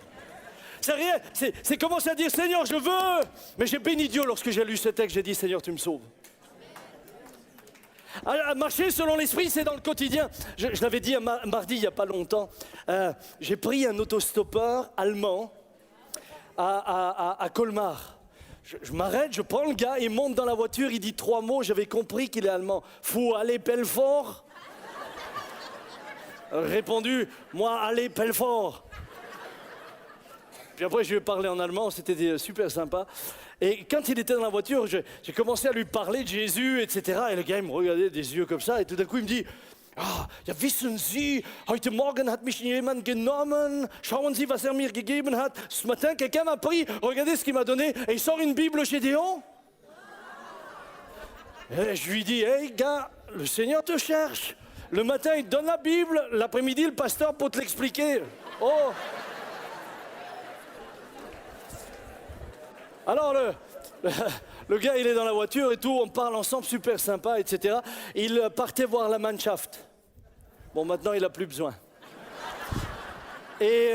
C'est commencer à dire, Seigneur, je veux, mais j'ai béni Dieu lorsque j'ai lu ce texte, j'ai dit, Seigneur, tu me sauves. Marcher selon l'esprit, c'est dans le quotidien. Je l'avais dit mardi, il n'y a pas longtemps. J'ai pris un autostoppeur allemand à Colmar. Je m'arrête, je prends le gars, il monte dans la voiture, il dit 3 mots, j'avais compris qu'il est allemand. Faut aller Pelfort. Répondu, moi, allez Pelfort. Puis après, je lui ai parlé en allemand, c'était super sympa. Et quand il était dans la voiture, j'ai commencé à lui parler de Jésus, etc. Et le gars, il me regardait des yeux comme ça, et tout d'un coup, il me dit, ja, wissen Sie, heute Morgen hat mich jemand genommen, schauen Sie, was mir gegeben hat. Ce matin, quelqu'un m'a pris, regardez ce qu'il m'a donné, et il sort une Bible Gédéon. Et je lui dis, hey gars, le Seigneur te cherche. Le matin, il te donne la Bible, l'après-midi, le pasteur peut te l'expliquer. Oh! Alors le gars, il est dans la voiture et tout, on parle ensemble, super sympa, etc. Il partait voir la Mannschaft. Bon, maintenant, il n'a plus besoin. Et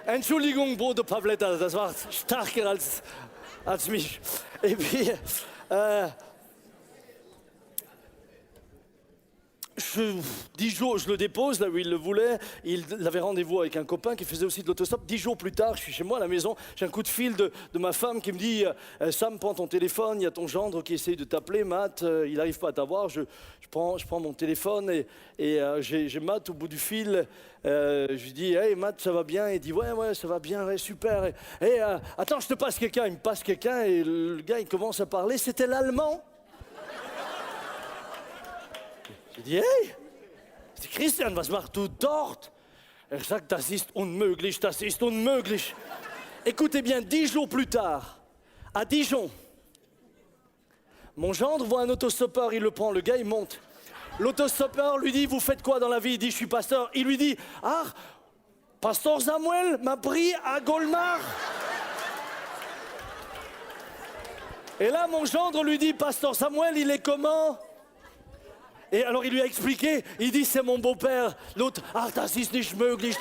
Entschuldigung, Bruder Pavletta, das war stärker als mich. Et puis, dix jours, je le dépose là où il le voulait. Il avait rendez-vous avec un copain qui faisait aussi de l'autostop. 10 jours plus tard, je suis chez moi à la maison. J'ai un coup de fil de ma femme qui me dit Sam, prends ton téléphone. Il y a ton gendre qui essaye de t'appeler. Matt, il n'arrive pas à t'avoir. Je prends mon téléphone et j'ai Matt au bout du fil. Je lui dis hey Matt, ça va bien? Il dit ouais, ça va bien, ouais, super. Et attends, je te passe quelqu'un. Il me passe quelqu'un et le gars il commence à parler. C'était l'Allemand. Ich dit, hey, Christian, was machst du dort? Er sagt, das ist unmöglich. Écoutez bien, 10 jours plus tard, à Dijon, mon gendre voit un autostoppeur, il le prend, le gars il monte. L'autostoppeur lui dit, vous faites quoi dans la vie? Il dit, je suis pasteur. Il lui dit, pasteur Samuel m'a pris à Colmar. Et là, mon gendre lui dit, pasteur Samuel, il est comment? Et alors il lui a expliqué, il dit c'est mon beau-père. L'autre, das ist nicht möglich.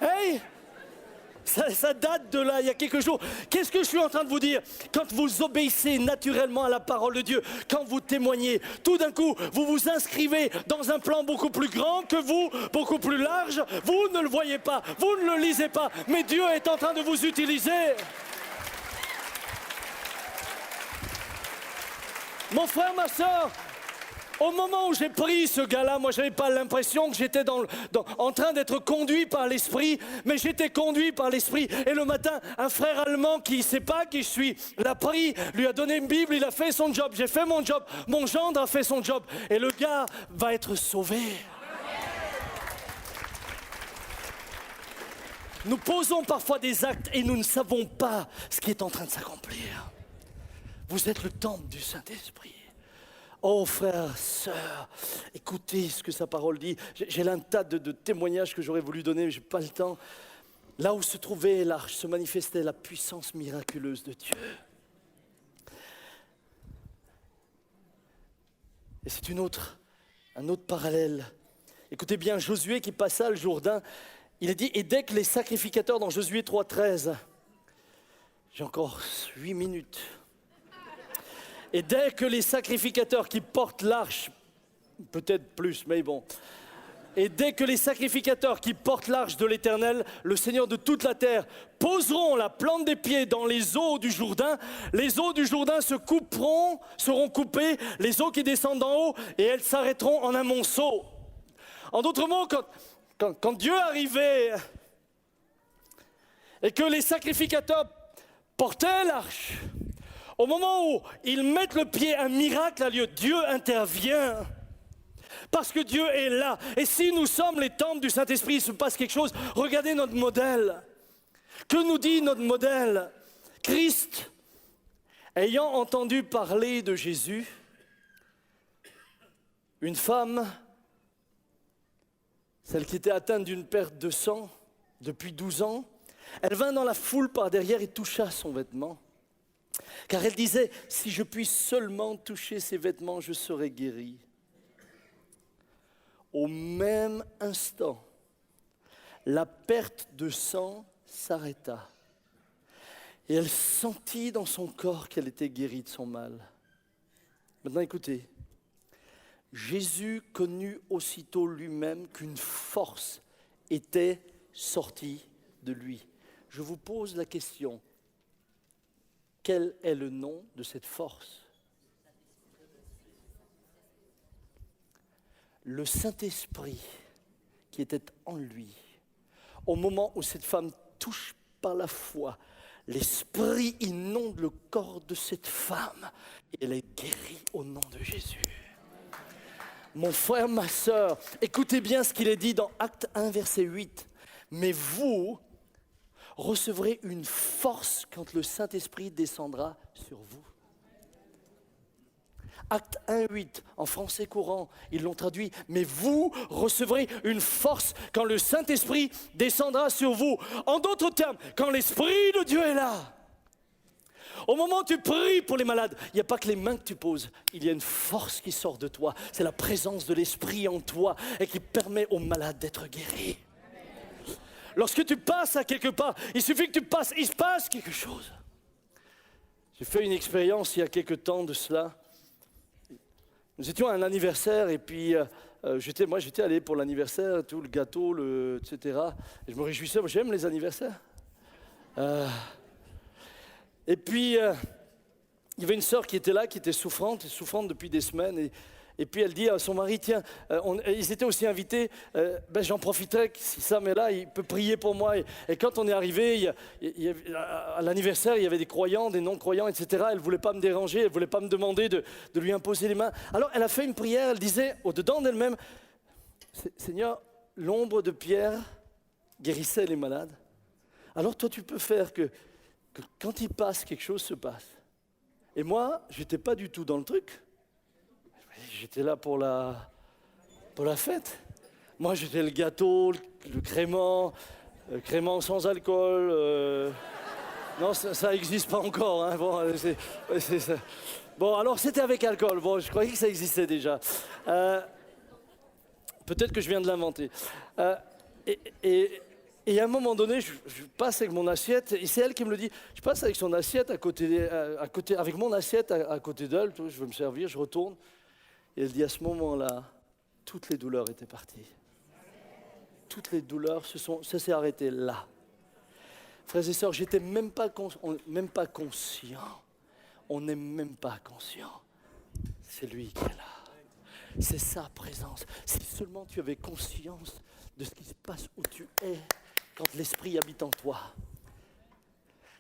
Hey, ça date de là, il y a quelques jours. Qu'est-ce que je suis en train de vous dire? Quand vous obéissez naturellement à la parole de Dieu, quand vous témoignez, tout d'un coup, vous vous inscrivez dans un plan beaucoup plus grand que vous, beaucoup plus large. Vous ne le voyez pas, vous ne le lisez pas, mais Dieu est en train de vous utiliser. Mon frère, ma soeur, au moment où j'ai pris ce gars-là, moi, je n'avais pas l'impression que j'étais en train d'être conduit par l'Esprit, mais j'étais conduit par l'Esprit. Et le matin, un frère allemand qui ne sait pas qui je suis, l'a pris, lui a donné une Bible, il a fait son job, j'ai fait mon job, mon gendre a fait son job. Et le gars va être sauvé. Nous posons parfois des actes et nous ne savons pas ce qui est en train de s'accomplir. Vous êtes le temple du Saint-Esprit. Oh frères, sœurs, écoutez ce que sa parole dit. J'ai là un tas de témoignages que j'aurais voulu donner, mais je n'ai pas le temps. Là où se trouvait l'arche, se manifestait la puissance miraculeuse de Dieu. Et c'est un autre parallèle. Écoutez bien, Josué qui passa le Jourdain, il est dit, et dès que les sacrificateurs, dans Josué 3,13, j'ai encore 8 minutes, et dès que les sacrificateurs qui portent l'arche, peut-être plus, mais bon, et dès que les sacrificateurs qui portent l'arche de l'Éternel, le Seigneur de toute la terre, poseront la plante des pieds dans les eaux du Jourdain, les eaux du Jourdain seront coupées, les eaux qui descendent d'en haut, et elles s'arrêteront en un monceau. En d'autres mots, quand Dieu arrivait et que les sacrificateurs portaient l'arche, au moment où ils mettent le pied, un miracle a lieu, Dieu intervient. Parce que Dieu est là. Et si nous sommes les temples du Saint-Esprit, il se passe quelque chose. Regardez notre modèle. Que nous dit notre modèle? Christ, ayant entendu parler de Jésus, une femme, celle qui était atteinte d'une perte de sang depuis 12 ans, elle vint dans la foule par derrière et toucha son vêtement. Car elle disait, si je puis seulement toucher ses vêtements, je serai guérie. Au même instant, la perte de sang s'arrêta. Et elle sentit dans son corps qu'elle était guérie de son mal. Maintenant écoutez, Jésus connut aussitôt lui-même qu'une force était sortie de lui. Je vous pose la question, quel est le nom de cette force? Le Saint-Esprit qui était en lui. Au moment où cette femme touche par la foi, l'Esprit inonde le corps de cette femme et elle est guérie au nom de Jésus. Mon frère, ma sœur, écoutez bien ce qu'il est dit dans Acte 1, verset 8. Mais vous recevrez une force quand le Saint-Esprit descendra sur vous. Acte 1,8, en français courant, ils l'ont traduit. Mais vous recevrez une force quand le Saint-Esprit descendra sur vous. En d'autres termes, quand l'Esprit de Dieu est là. Au moment où tu pries pour les malades, il n'y a pas que les mains que tu poses. Il y a une force qui sort de toi. C'est la présence de l'Esprit en toi et qui permet aux malades d'être guéris. Lorsque tu passes à quelque part, il suffit que tu passes, il se passe quelque chose. J'ai fait une expérience il y a quelque temps de cela. Nous étions à un anniversaire et puis j'étais allé pour l'anniversaire, tout le gâteau, etc. Et je me réjouissais, moi j'aime les anniversaires. Et puis il y avait une sœur qui était là, qui était souffrante depuis des semaines. Et puis elle dit à son mari, tiens, ils étaient aussi invités, j'en profiterai, si Sam est là, il peut prier pour moi. Et quand on est arrivé, à l'anniversaire, il y avait des croyants, des non-croyants, etc. Elle ne voulait pas me déranger, elle ne voulait pas me demander de lui imposer les mains. Alors elle a fait une prière, elle disait, au-dedans d'elle-même, Seigneur, l'ombre de Pierre guérissait les malades. Alors toi, tu peux faire que quand il passe, quelque chose se passe. Et moi, je n'étais pas du tout dans le truc. J'étais là pour la fête. Moi, j'étais le gâteau, le crément sans alcool. Non, ça n'existe pas encore. Hein. Bon, ça. Bon, alors c'était avec alcool. Bon, je croyais que ça existait déjà. Peut-être que je viens de l'inventer. Et à un moment donné, je passe avec mon assiette, et c'est elle qui me le dit. Je passe avec son assiette avec mon assiette à côté d'elle. Je veux me servir, je retourne. Et elle dit, à ce moment-là, toutes les douleurs étaient parties. Toutes les douleurs, ça s'est arrêté là. Frères et sœurs, j'étais même pas conscient. On n'est même pas conscient. C'est lui qui est là. C'est sa présence. Si seulement tu avais conscience de ce qui se passe où tu es, quand l'Esprit habite en toi.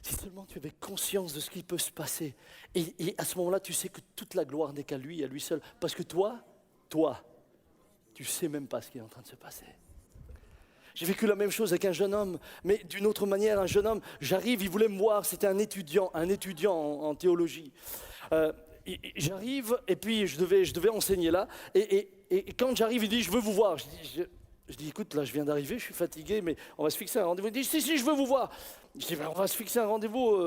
Si seulement tu avais conscience de ce qui peut se passer. Et à ce moment-là, tu sais que toute la gloire n'est qu'à lui, à lui seul. Parce que toi, tu ne sais même pas ce qui est en train de se passer. J'ai vécu la même chose avec un jeune homme, mais d'une autre manière, un jeune homme, j'arrive, il voulait me voir, c'était un étudiant en théologie. J'arrive et puis je devais enseigner là, et quand j'arrive, il dit, je veux vous voir. Je dis, écoute, là je viens d'arriver, je suis fatigué, mais on va se fixer un rendez-vous. Il dit, si, je veux vous voir. Je dis, ben, on va se fixer un rendez-vous.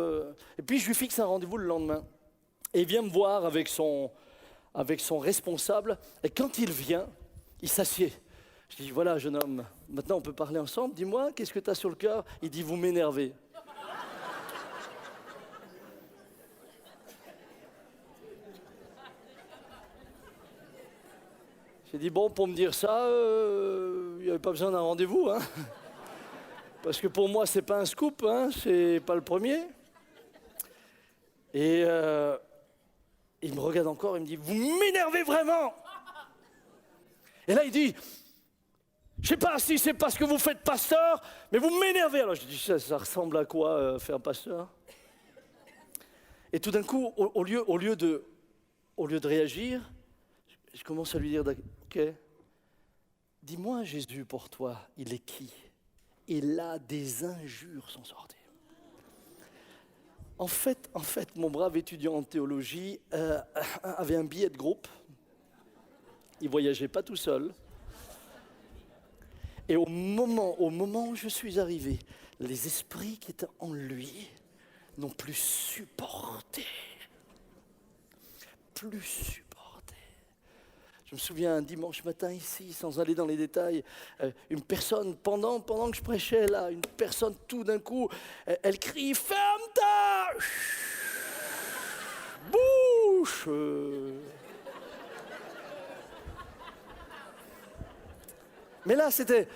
Et puis je lui fixe un rendez-vous le lendemain. Et il vient me voir avec son responsable, et quand il vient, il s'assied. Je dis, voilà, jeune homme, maintenant on peut parler ensemble, dis-moi, qu'est-ce que tu as sur le cœur? Il dit, vous m'énervez. J'ai dit, bon, pour me dire ça, il n'y avait pas besoin d'un rendez-vous, hein. Parce que pour moi, c'est pas un scoop, hein, c'est pas le premier. Et il me regarde encore, il me dit, vous m'énervez vraiment. Et là, il dit, je sais pas si c'est parce que vous faites pasteur, mais vous m'énervez. Alors je dis, ça ressemble à quoi faire pasteur? Et tout d'un coup, au lieu de réagir, je commence à lui dire, ok, dis-moi Jésus pour toi, il est qui? Et là, des injures sont sorties. En fait, mon brave étudiant en théologie avait un billet de groupe. Il voyageait pas tout seul. Et au moment où je suis arrivé, les esprits qui étaient en lui n'ont plus supporté. Je me souviens un dimanche matin ici, sans aller dans les détails, une personne, pendant que je prêchais là, une personne tout d'un coup, elle crie « Ferme ta bouche !» Mais là, c'était...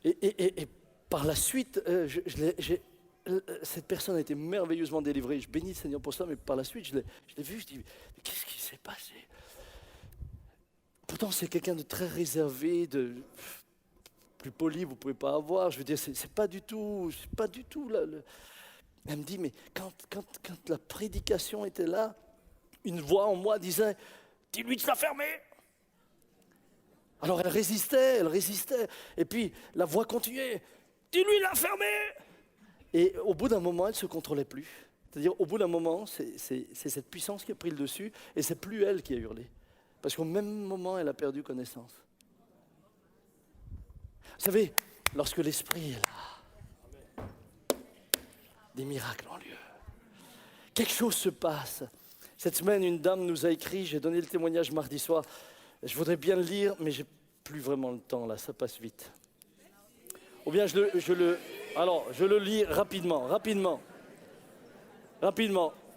Et par la suite, cette personne a été merveilleusement délivrée. Je bénis le Seigneur pour ça, mais par la suite, je l'ai vu, je dis, mais qu'est-ce qui s'est passé? Pourtant, c'est quelqu'un de très réservé, de plus poli, vous ne pouvez pas avoir. Je veux dire, c'est pas du tout là. Elle me dit, mais quand la prédication était là, une voix en moi disait, dis-lui de se la fermer. Alors elle résistait, et puis la voix continuait, dis-lui de la fermer. Et au bout d'un moment, elle ne se contrôlait plus. C'est-à-dire, au bout d'un moment, c'est cette puissance qui a pris le dessus, et c'est plus elle qui a hurlé. Parce qu'au même moment, elle a perdu connaissance. Vous savez, lorsque l'Esprit est là, des miracles ont lieu. Quelque chose se passe. Cette semaine, une dame nous a écrit, j'ai donné le témoignage mardi soir. Je voudrais bien le lire, mais j'ai plus vraiment le temps, là, ça passe vite. Ou bien je le lis rapidement.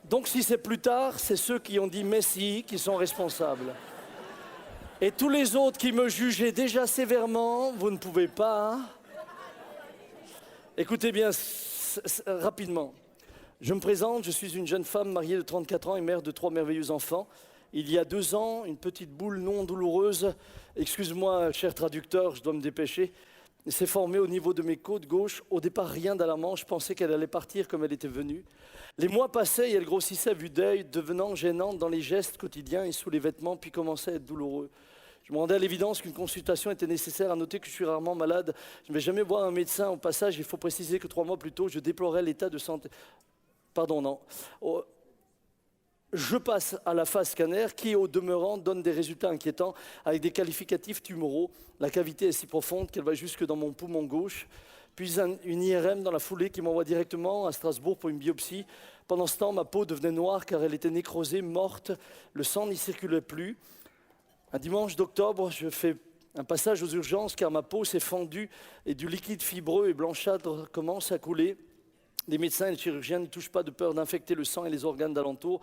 Donc si c'est plus tard, c'est ceux qui ont dit Messie qui sont responsables. Et tous les autres qui me jugeaient déjà sévèrement, vous ne pouvez pas. Écoutez bien, rapidement. Je me présente, je suis une jeune femme mariée de 34 ans et mère de 3 merveilleux enfants. Il y a 2 ans, une petite boule non douloureuse, excuse-moi cher traducteur, je dois me dépêcher, s'est formée au niveau de mes côtes gauches. Au départ, rien d'alarmant, je pensais qu'elle allait partir comme elle était venue. Les mois passaient et elle grossissait à vue d'œil, devenant gênante dans les gestes quotidiens et sous les vêtements, puis commençait à être douloureux. Je me rendais à l'évidence qu'une consultation était nécessaire. À noter que je suis rarement malade. Je ne vais jamais voir un médecin. Au passage, il faut préciser que 3 mois plus tôt, je déplorais l'état de santé. Pardon, non. Je passe à la phase scanner qui, au demeurant, donne des résultats inquiétants avec des qualificatifs tumoraux. La cavité est si profonde qu'elle va jusque dans mon poumon gauche. Puis une IRM dans la foulée qui m'envoie directement à Strasbourg pour une biopsie. Pendant ce temps, ma peau devenait noire car elle était nécrosée, morte. Le sang n'y circulait plus. Un dimanche d'octobre, je fais un passage aux urgences car ma peau s'est fendue et du liquide fibreux et blanchâtre commence à couler. Les médecins et les chirurgiens ne touchent pas de peur d'infecter le sang et les organes d'alentour.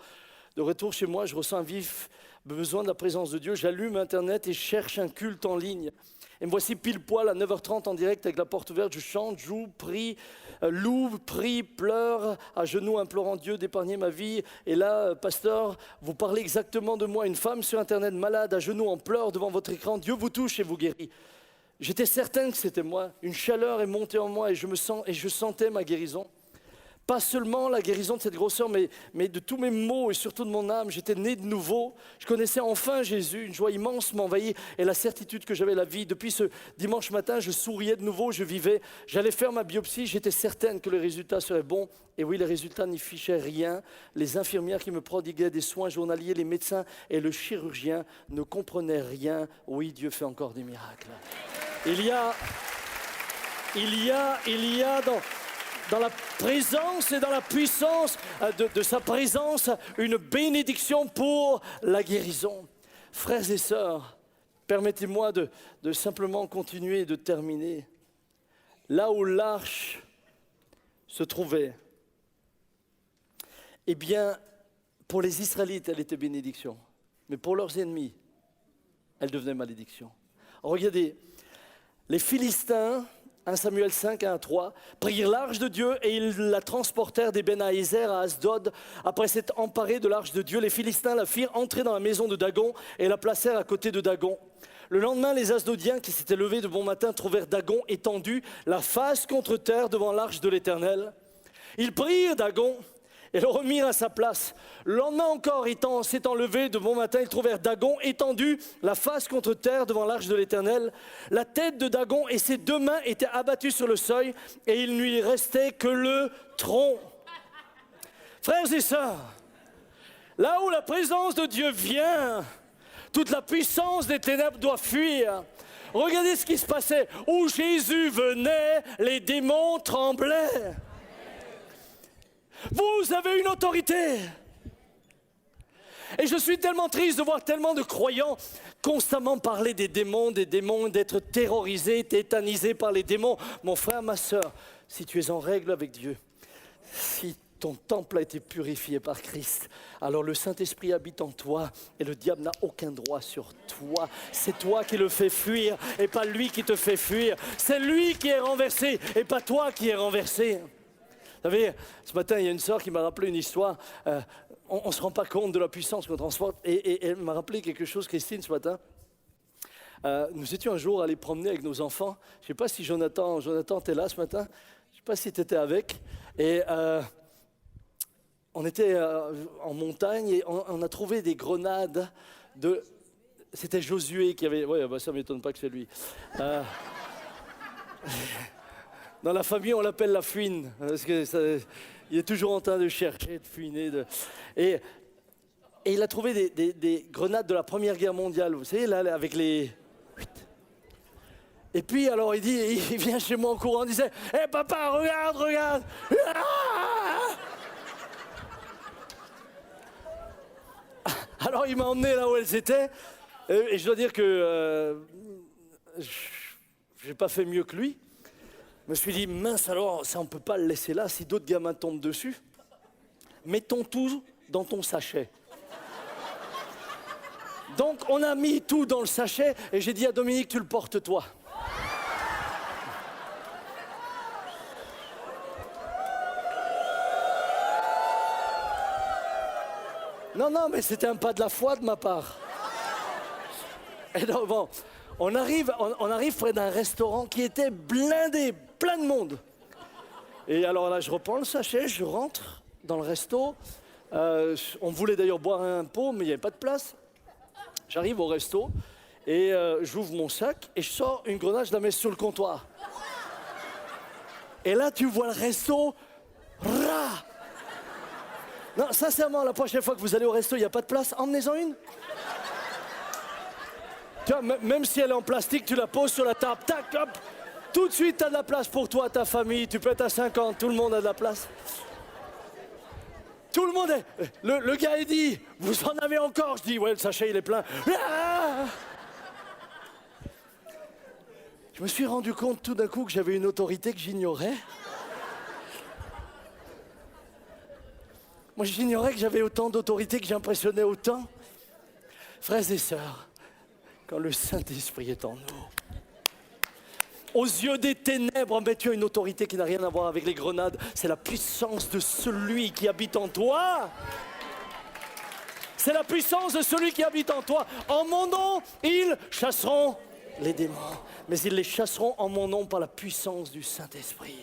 De retour chez moi, je ressens un vif besoin de la présence de Dieu. J'allume Internet et cherche un culte en ligne. Et me voici pile poil à 9h30 en direct avec la porte ouverte. Je chante, joue, prie, loue, prie, pleure, à genoux implorant Dieu d'épargner ma vie. Et là, pasteur, vous parlez exactement de moi. Une femme sur Internet malade, à genoux en pleurs devant votre écran. Dieu vous touche et vous guérit. J'étais certain que c'était moi. Une chaleur est montée en moi et je sentais ma guérison. Pas seulement la guérison de cette grosseur, mais de tous mes maux et surtout de mon âme. J'étais né de nouveau. Je connaissais enfin Jésus. Une joie immense m'envahit et la certitude que j'avais la vie. Depuis ce dimanche matin, je souriais de nouveau, je vivais. J'allais faire ma biopsie, j'étais certaine que les résultats seraient bons. Et oui, les résultats n'y fichaient rien. Les infirmières qui me prodiguaient des soins journaliers, les médecins et le chirurgien ne comprenaient rien. Oui, Dieu fait encore des miracles. Il y a dans la présence et dans la puissance de sa présence, une bénédiction pour la guérison. Frères et sœurs, permettez-moi de simplement continuer et de terminer. Là où l'arche se trouvait, eh bien, pour les Israélites, elle était bénédiction. Mais pour leurs ennemis, elle devenait malédiction. Regardez, les Philistins, 1 Samuel 5, 1 à 3, prirent l'arche de Dieu et ils la transportèrent d'Eben Haézer à Asdod. Après s'être emparés de l'arche de Dieu, les Philistins la firent entrer dans la maison de Dagon et la placèrent à côté de Dagon. Le lendemain, les Asdodiens qui s'étaient levés de bon matin trouvèrent Dagon étendu, la face contre terre devant l'arche de l'Éternel. Ils prirent Dagon et le remirent à sa place. Le lendemain encore, s'étant levés de bon matin, ils trouvèrent Dagon étendu, la face contre terre devant l'arche de l'Éternel. La tête de Dagon et ses 2 mains étaient abattues sur le seuil et il ne lui restait que le tronc. Frères et sœurs, là où la présence de Dieu vient, toute la puissance des ténèbres doit fuir. Regardez ce qui se passait. Où Jésus venait, les démons tremblaient. Vous avez une autorité. Et je suis tellement triste de voir tellement de croyants constamment parler des démons, d'être terrorisés, tétanisés par les démons. Mon frère, ma soeur, si tu es en règle avec Dieu, si ton temple a été purifié par Christ, alors le Saint-Esprit habite en toi et le diable n'a aucun droit sur toi. C'est toi qui le fais fuir et pas lui qui te fait fuir. C'est lui qui est renversé et pas toi qui es renversé. Vous savez, ce matin, il y a une sœur qui m'a rappelé une histoire. On ne se rend pas compte de la puissance qu'on transporte. Et elle m'a rappelé quelque chose, Christine, ce matin. Nous étions un jour allés promener avec nos enfants. Je ne sais pas si Jonathan était là ce matin. Je ne sais pas si tu étais avec. Et on était en montagne et on a trouvé des grenades de... C'était Josué qui avait... Oui, bah ça ne m'étonne pas que c'est lui. Dans la famille, on l'appelle la fouine, parce qu'il est toujours en train de chercher, de fouiner. Et il a trouvé des grenades de la Première Guerre mondiale, vous savez, là, avec les... Et puis, alors, il vient chez moi en courant, il disait « Hé papa, regarde ah !» Alors, il m'a emmené là où elles étaient, et je dois dire que je n'ai pas fait mieux que lui. Je me suis dit, mince alors, ça on ne peut pas le laisser là, si d'autres gamins tombent dessus. Mettons tout dans ton sachet. Donc on a mis tout dans le sachet et j'ai dit à Dominique, tu le portes toi. Non, mais c'était un pas de la foi de ma part. Et donc bon... On arrive près d'un restaurant qui était blindé, plein de monde. Et alors là, je reprends le sachet, je rentre dans le resto. On voulait d'ailleurs boire un pot, mais il n'y avait pas de place. J'arrive au resto et j'ouvre mon sac et je sors une grenade, je la mets sur le comptoir. Et là, tu vois le resto, rah! Non, sincèrement, la prochaine fois que vous allez au resto, il n'y a pas de place, emmenez-en une. Tu vois, même si elle est en plastique, tu la poses sur la table, tac, hop, tout de suite, tu as de la place pour toi, ta famille, tu peux être à 50, tout le monde a de la place. Tout le monde est... Le gars, il dit, vous en avez encore? Je dis, ouais, le sachet, il est plein. Ah! Je me suis rendu compte tout d'un coup que j'avais une autorité que j'ignorais. Moi, j'ignorais que j'avais autant d'autorité, que j'impressionnais autant. Frères et sœurs, quand le Saint-Esprit est en nous, aux yeux des ténèbres, mais tu as une autorité qui n'a rien à voir avec les grenades. C'est la puissance de celui qui habite en toi. C'est la puissance de celui qui habite en toi. En mon nom, ils chasseront les démons, mais ils les chasseront en mon nom par la puissance du Saint-Esprit.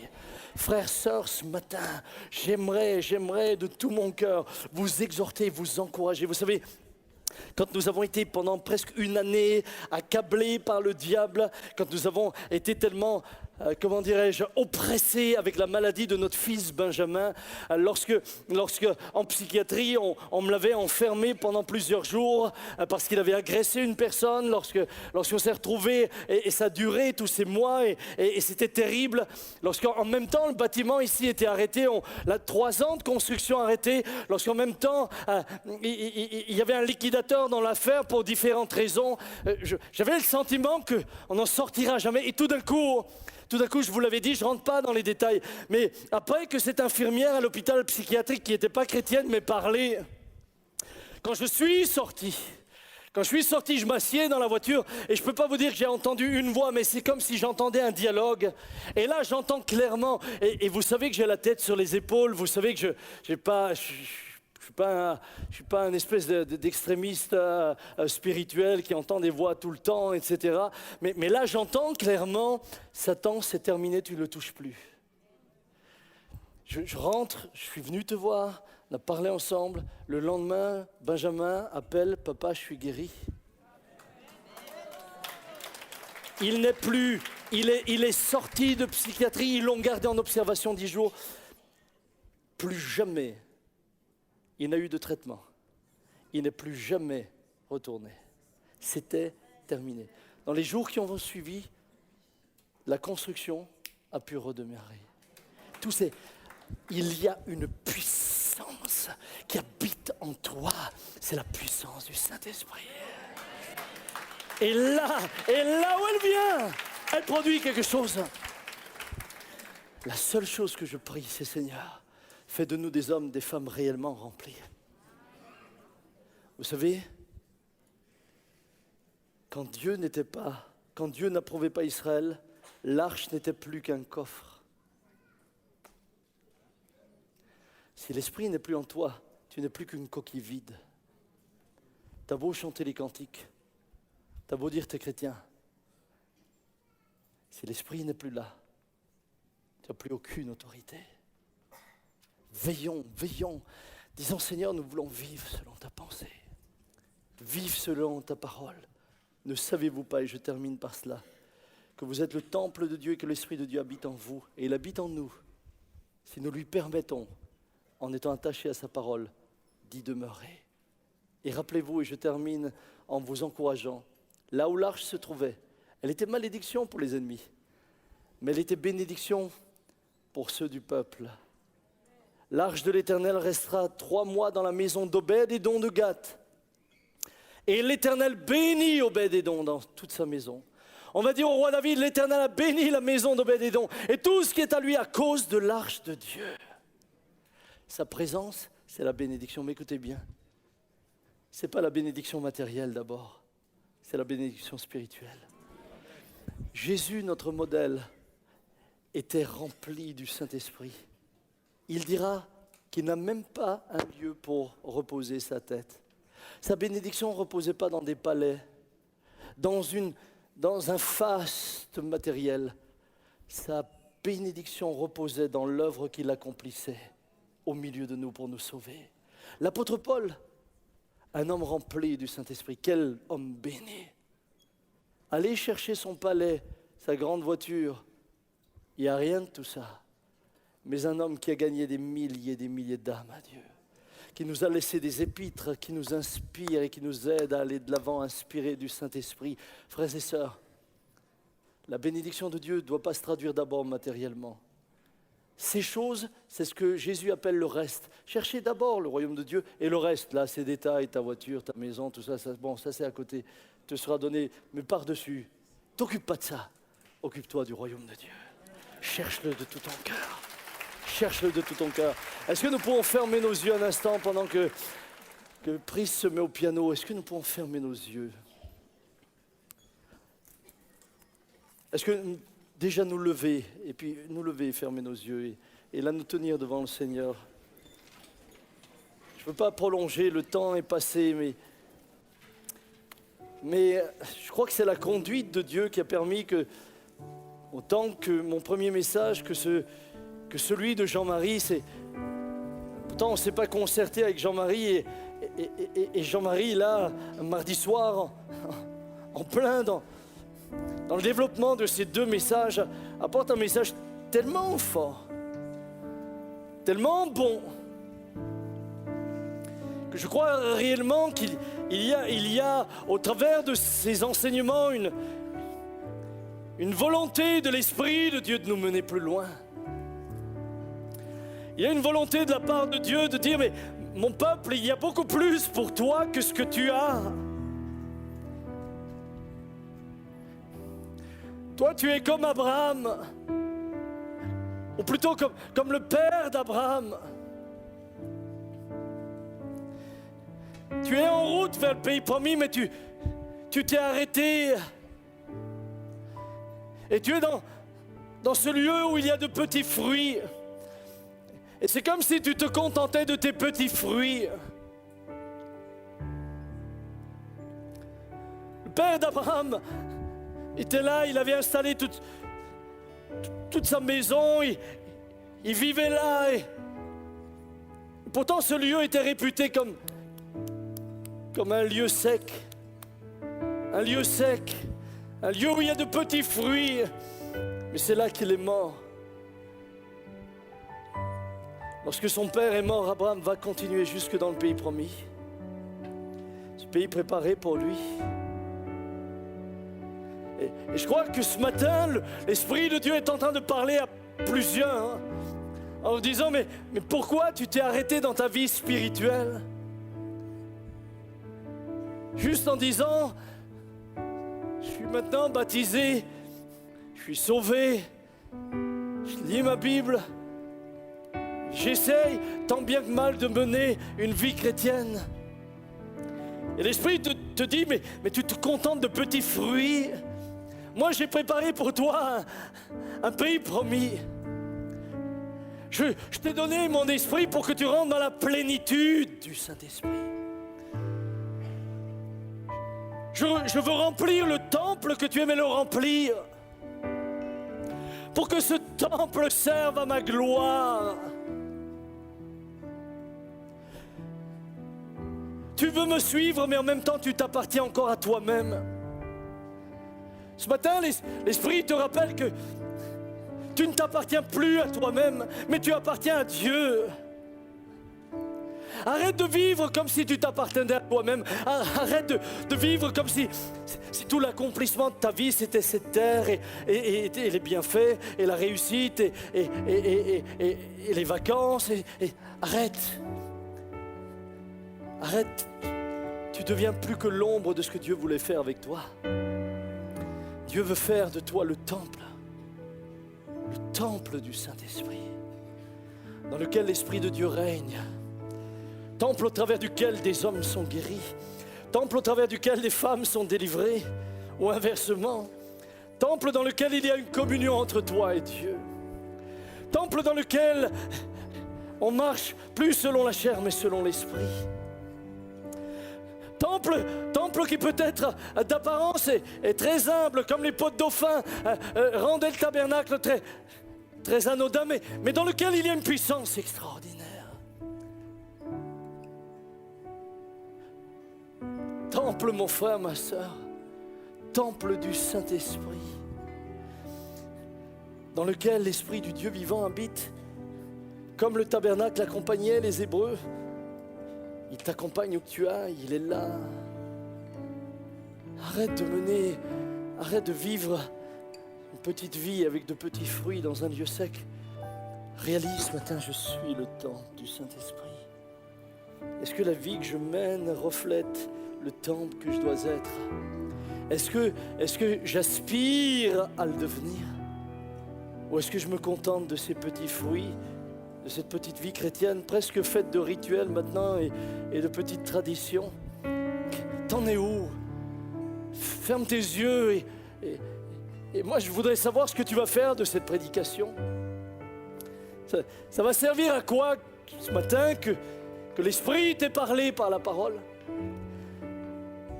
Frères, sœurs, ce matin, j'aimerais de tout mon cœur vous exhorter, vous encourager. Vous savez, quand nous avons été pendant presque une année accablés par le diable, quand nous avons été tellement, oppressés avec la maladie de notre fils Benjamin, lorsque en psychiatrie, on me l'avait enfermé pendant plusieurs jours parce qu'il avait agressé une personne, lorsqu'on s'est retrouvé, et ça a duré tous ces mois, et c'était terrible, lorsqu'en même temps le bâtiment ici était arrêté, 3 ans de construction arrêtée, lorsqu'en même temps il y avait un liquidateur dans l'affaire pour différentes raisons, j'avais le sentiment qu'on n'en sortira jamais, et tout d'un coup, je vous l'avais dit, je ne rentre pas dans les détails, mais après que cette infirmière à l'hôpital psychiatrique qui n'était pas chrétienne m'ait parlé, quand je suis sorti, je m'assieds dans la voiture et je ne peux pas vous dire que j'ai entendu une voix, mais c'est comme si j'entendais un dialogue. Et là, j'entends clairement, et vous savez que j'ai la tête sur les épaules, vous savez que je ne suis pas un espèce d'extrémiste spirituel qui entend des voix tout le temps, etc. Mais là, j'entends clairement, Satan, c'est terminé, tu ne le touches plus. Je rentre, je suis venu te voir, on a parlé ensemble. Le lendemain, Benjamin appelle, papa, je suis guéri. Il n'est plus, il est sorti de psychiatrie, ils l'ont gardé en observation 10 jours. Plus jamais. Il n'a eu de traitement. Il n'est plus jamais retourné. C'était terminé. Dans les jours qui ont suivi, la construction a pu redémarrer. Il y a une puissance qui habite en toi. C'est la puissance du Saint-Esprit. Et là où elle vient, elle produit quelque chose. La seule chose que je prie, c'est Seigneur, fais de nous des hommes, des femmes réellement remplis. Vous savez, quand Dieu n'approuvait pas Israël, l'arche n'était plus qu'un coffre. Si l'Esprit n'est plus en toi, tu n'es plus qu'une coquille vide. T'as beau chanter les cantiques, t'as beau dire t'es chrétien. Si l'Esprit n'est plus là, tu n'as plus aucune autorité. Veillons, disons Seigneur, nous voulons vivre selon ta pensée, vivre selon ta parole. Ne savez-vous pas, et je termine par cela, que vous êtes le temple de Dieu et que l'Esprit de Dieu habite en vous, et il habite en nous, si nous lui permettons, en étant attachés à sa parole, d'y demeurer. Et rappelez-vous, et je termine en vous encourageant, là où l'arche se trouvait, elle était malédiction pour les ennemis, mais elle était bénédiction pour ceux du peuple. L'arche de l'Éternel restera 3 mois dans la maison d'Obed-Édom de Gath. Et l'Éternel bénit Obed-Édom dans toute sa maison. On va dire au roi David, l'Éternel a béni la maison d'Obed-Édom et tout ce qui est à lui à cause de l'arche de Dieu. Sa présence, c'est la bénédiction. Mais écoutez bien, ce n'est pas la bénédiction matérielle d'abord, c'est la bénédiction spirituelle. Jésus, notre modèle, était rempli du Saint-Esprit. Il dira qu'il n'a même pas un lieu pour reposer sa tête. Sa bénédiction ne reposait pas dans des palais, dans un faste matériel. Sa bénédiction reposait dans l'œuvre qu'il accomplissait au milieu de nous pour nous sauver. L'apôtre Paul, un homme rempli du Saint-Esprit, quel homme béni. Aller chercher son palais, sa grande voiture, il n'y a rien de tout ça. Mais un homme qui a gagné des milliers d'âmes à Dieu, qui nous a laissé des épîtres, qui nous inspirent et qui nous aident à aller de l'avant, inspirés du Saint-Esprit. Frères et sœurs, la bénédiction de Dieu ne doit pas se traduire d'abord matériellement. Ces choses, c'est ce que Jésus appelle le reste. Cherchez d'abord le royaume de Dieu et le reste, là, ces détails, ta voiture, ta maison, tout ça, ça c'est à côté, te sera donné, mais par-dessus, t'occupe pas de ça, occupe-toi du royaume de Dieu. Cherche-le de tout ton cœur. Cherche-le de tout ton cœur. Est-ce que nous pouvons fermer nos yeux un instant pendant que Pris se met au piano? Est-ce que nous pouvons fermer nos yeux? Est-ce que déjà nous lever, et puis nous lever, fermer nos yeux, et là nous tenir devant le Seigneur? Je ne veux pas prolonger, le temps est passé, mais Mais je crois que c'est la conduite de Dieu qui a permis que, autant que mon premier message, que celui de Jean-Marie, pourtant on ne s'est pas concerté avec Jean-Marie et Jean-Marie, là, un mardi soir, en plein dans le développement de ces deux messages, apporte un message tellement fort, tellement bon, que je crois réellement qu'il y a, au travers de ces enseignements, une volonté de l'Esprit de Dieu de nous mener plus loin. Il y a une volonté de la part de Dieu de dire, mais mon peuple, il y a beaucoup plus pour toi que ce que tu as. Toi, tu es comme Abraham, ou plutôt comme le père d'Abraham. Tu es en route vers le pays promis, mais tu t'es arrêté. Et tu es dans ce lieu où il y a de petits fruits. Et c'est comme si tu te contentais de tes petits fruits. Le père d'Abraham était là, il avait installé toute sa maison, il vivait là. Et pourtant ce lieu était réputé comme un lieu sec. Un lieu sec. Un lieu où il y a de petits fruits. Mais c'est là qu'il est mort. Lorsque son père est mort, Abraham va continuer jusque dans le pays promis. Ce pays préparé pour lui. Et je crois que ce matin, l'Esprit de Dieu est en train de parler à plusieurs, en leur disant, mais pourquoi tu t'es arrêté dans ta vie spirituelle? Juste en disant, je suis maintenant baptisé, je suis sauvé, je lis ma Bible, j'essaye tant bien que mal de mener une vie chrétienne. Et l'Esprit te dit, mais tu te contentes de petits fruits. Moi, j'ai préparé pour toi un pays promis. Je t'ai donné mon esprit pour que tu rentres dans la plénitude du Saint-Esprit. Je veux remplir le temple que tu aimais le remplir. Pour que ce temple serve à ma gloire. Tu veux me suivre, mais en même temps, tu t'appartiens encore à toi-même. Ce matin, l'Esprit te rappelle que tu ne t'appartiens plus à toi-même, mais tu appartiens à Dieu. Arrête de vivre comme si tu t'appartenais à toi-même. Arrête de vivre comme si tout l'accomplissement de ta vie, c'était cette terre et les bienfaits et la réussite et les vacances. Arrête. Arrête. Tu ne deviens plus que l'ombre de ce que Dieu voulait faire avec toi. Dieu veut faire de toi le temple du Saint-Esprit, dans lequel l'Esprit de Dieu règne. Temple au travers duquel des hommes sont guéris. Temple au travers duquel des femmes sont délivrées. Ou inversement. Temple dans lequel il y a une communion entre toi et Dieu. Temple dans lequel on marche plus selon la chair mais selon l'Esprit. Temple qui peut-être d'apparence est très humble, comme les pots de dauphin rendaient le tabernacle très anodin, mais dans lequel il y a une puissance extraordinaire. Temple, mon frère, ma soeur, temple du Saint-Esprit, dans lequel l'Esprit du Dieu vivant habite, comme le tabernacle accompagnait les Hébreux. Il t'accompagne où que tu ailles, il est là. Arrête de vivre une petite vie avec de petits fruits dans un lieu sec. Réalise ce matin, je suis le temple du Saint-Esprit. Est-ce que la vie que je mène reflète le temple que je dois être? Est-ce que j'aspire à le devenir? Ou est-ce que je me contente de ces petits fruits, de cette petite vie chrétienne presque faite de rituels maintenant et de petites traditions? T'en es où? Ferme tes yeux et moi je voudrais savoir ce que tu vas faire de cette prédication. Ça va servir à quoi ce matin que l'Esprit t'ait parlé par la parole?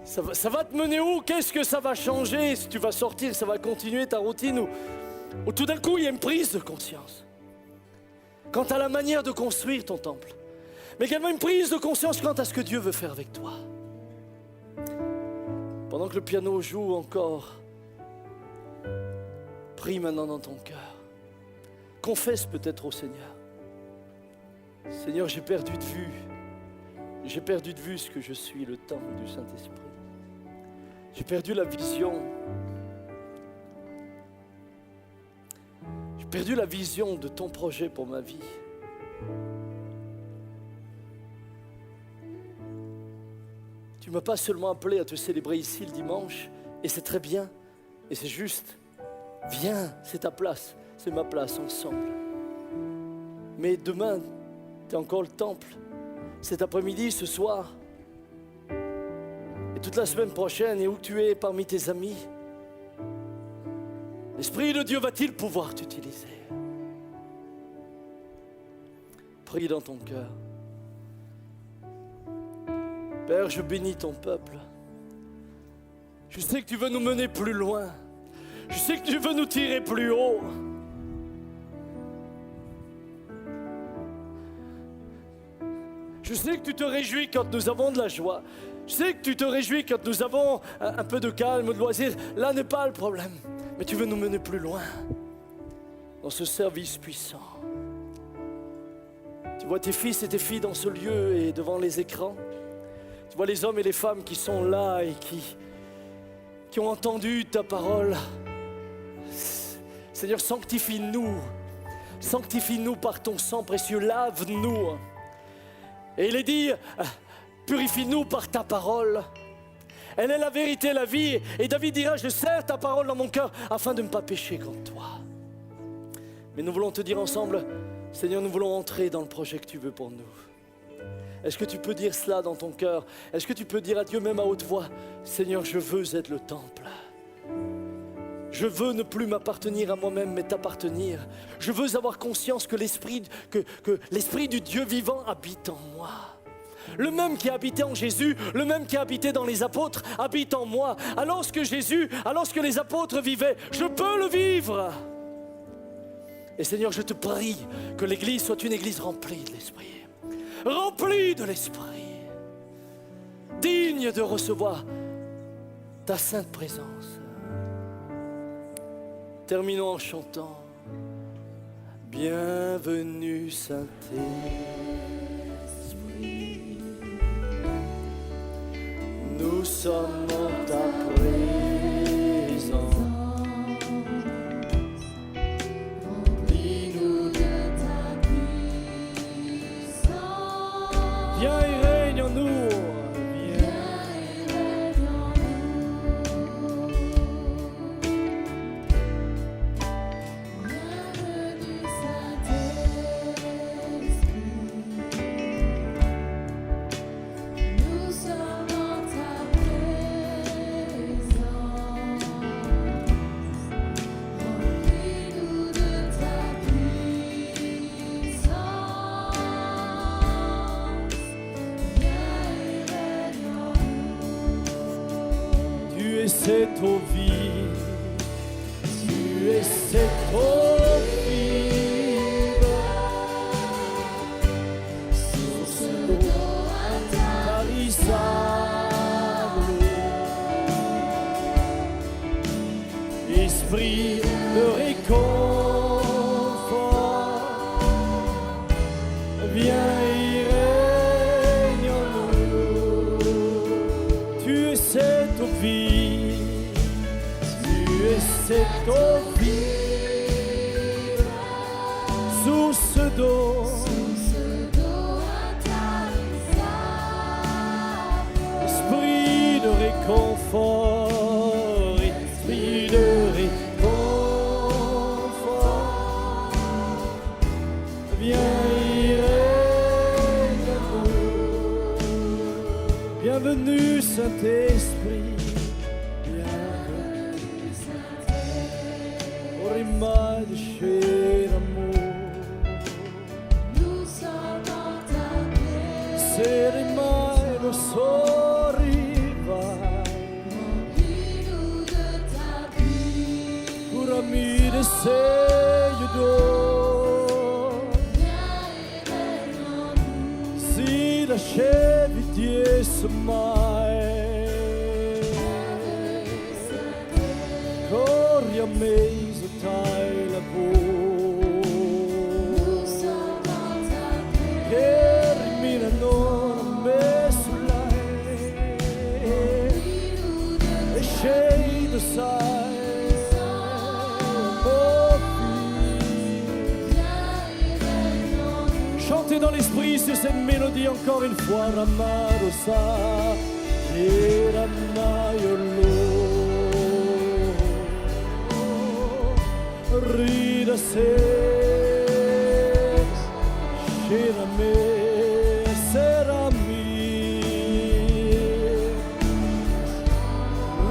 Ça va te mener où? Qu'est-ce que ça va changer si tu vas sortir, ça va continuer ta routine ou tout d'un coup il y a une prise de conscience quant à la manière de construire ton temple, mais également une prise de conscience quant à ce que Dieu veut faire avec toi. Pendant que le piano joue encore, prie maintenant dans ton cœur. Confesse peut-être au Seigneur. Seigneur, j'ai perdu de vue ce que je suis, le temple du Saint-Esprit. J'ai perdu la vision. J'ai perdu la vision de ton projet pour ma vie. Tu ne m'as pas seulement appelé à te célébrer ici le dimanche, et c'est très bien, et c'est juste. Viens, c'est ta place, c'est ma place ensemble. Mais demain, tu as encore le temple. Cet après-midi, ce soir, et toute la semaine prochaine, et où tu es parmi tes amis, l'Esprit de Dieu va-t-il pouvoir t'utiliser? Prie dans ton cœur. Père, je bénis ton peuple. Je sais que tu veux nous mener plus loin. Je sais que tu veux nous tirer plus haut. Je sais que tu te réjouis quand nous avons de la joie. Je sais que tu te réjouis quand nous avons un peu de calme, de loisir. Là n'est pas le problème. Mais tu veux nous mener plus loin dans ce service puissant. Tu vois tes fils et tes filles dans ce lieu et devant les écrans. Tu vois les hommes et les femmes qui sont là et qui ont entendu ta parole. Seigneur, sanctifie-nous. Sanctifie-nous par ton sang précieux. Lave-nous. Et il est dit, purifie-nous par ta parole. Elle est la vérité, la vie. Et David dira, je serre ta parole dans mon cœur afin de ne pas pécher contre toi. Mais nous voulons te dire ensemble, Seigneur, nous voulons entrer dans le projet que tu veux pour nous. Est-ce que tu peux dire cela dans ton cœur? Est-ce que tu peux dire à Dieu même à haute voix, Seigneur, je veux être le temple. Je veux ne plus m'appartenir à moi-même, mais t'appartenir. Je veux avoir conscience que l'esprit du Dieu vivant habite en moi. Le même qui a habité en Jésus, le même qui a habité dans les apôtres, habite en moi. Alors que les apôtres vivaient, je peux le vivre. Et Seigneur, je te prie que l'Église soit une Église remplie de l'Esprit. Remplie de l'Esprit. Digne de recevoir ta sainte présence. Terminons en chantant. Bienvenue Saint-Esprit, nous sommes en ta présence. Remplis-nous de ta puissance. Viens et règne en nous. C'est eau vive, tu es cette eau vive, source d'eau intarissable, esprit de réconfort, viens y règne en nous, tu es cette eau vive. Cette eau vive, source d'eau intarissable, esprit de réconfort, esprit de réconfort, viens y règne en nous. Bienvenue Saint-Esprit. Nous sommes en ta paix. Señor, si lasciavi Dio mai, corri a me se tai la voce, che riminano me sull'ae, e scendo sai. Chantez dans l'esprit sur cette mélodie encore une fois. Ramarosa, Ramayolo, Rida se, Shirame, Serami,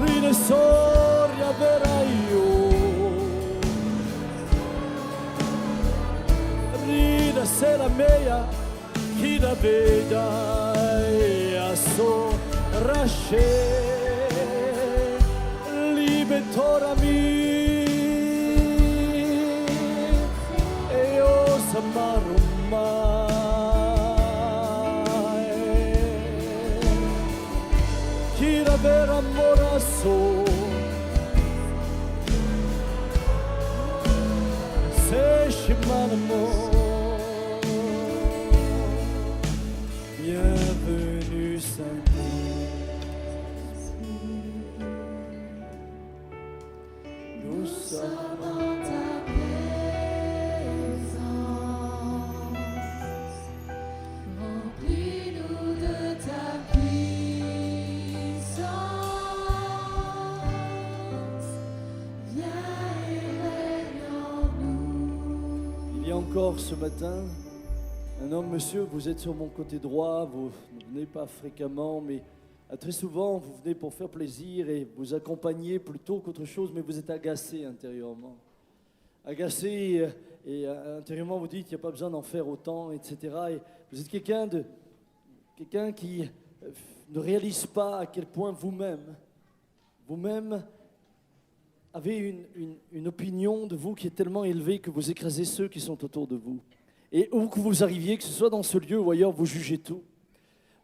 Rida Soria Veraio, Rida Serameia, chi la veda e a so rasce, libertorami. Samaro mai, chi la vera morasso, se scimanamo, bienvenue Saint-Esprit, nous sommes. Encore ce matin, un homme, monsieur, vous êtes sur mon côté droit, vous ne venez pas fréquemment, mais très souvent vous venez pour faire plaisir et vous accompagner plutôt qu'autre chose, mais vous êtes agacé intérieurement. Agacé et intérieurement vous dites qu'il n'y a pas besoin d'en faire autant, etc. Et vous êtes quelqu'un qui ne réalise pas à quel point vous-même avez une opinion de vous qui est tellement élevée que vous écrasez ceux qui sont autour de vous. Et où que vous arriviez, que ce soit dans ce lieu ou ailleurs, vous jugez tout.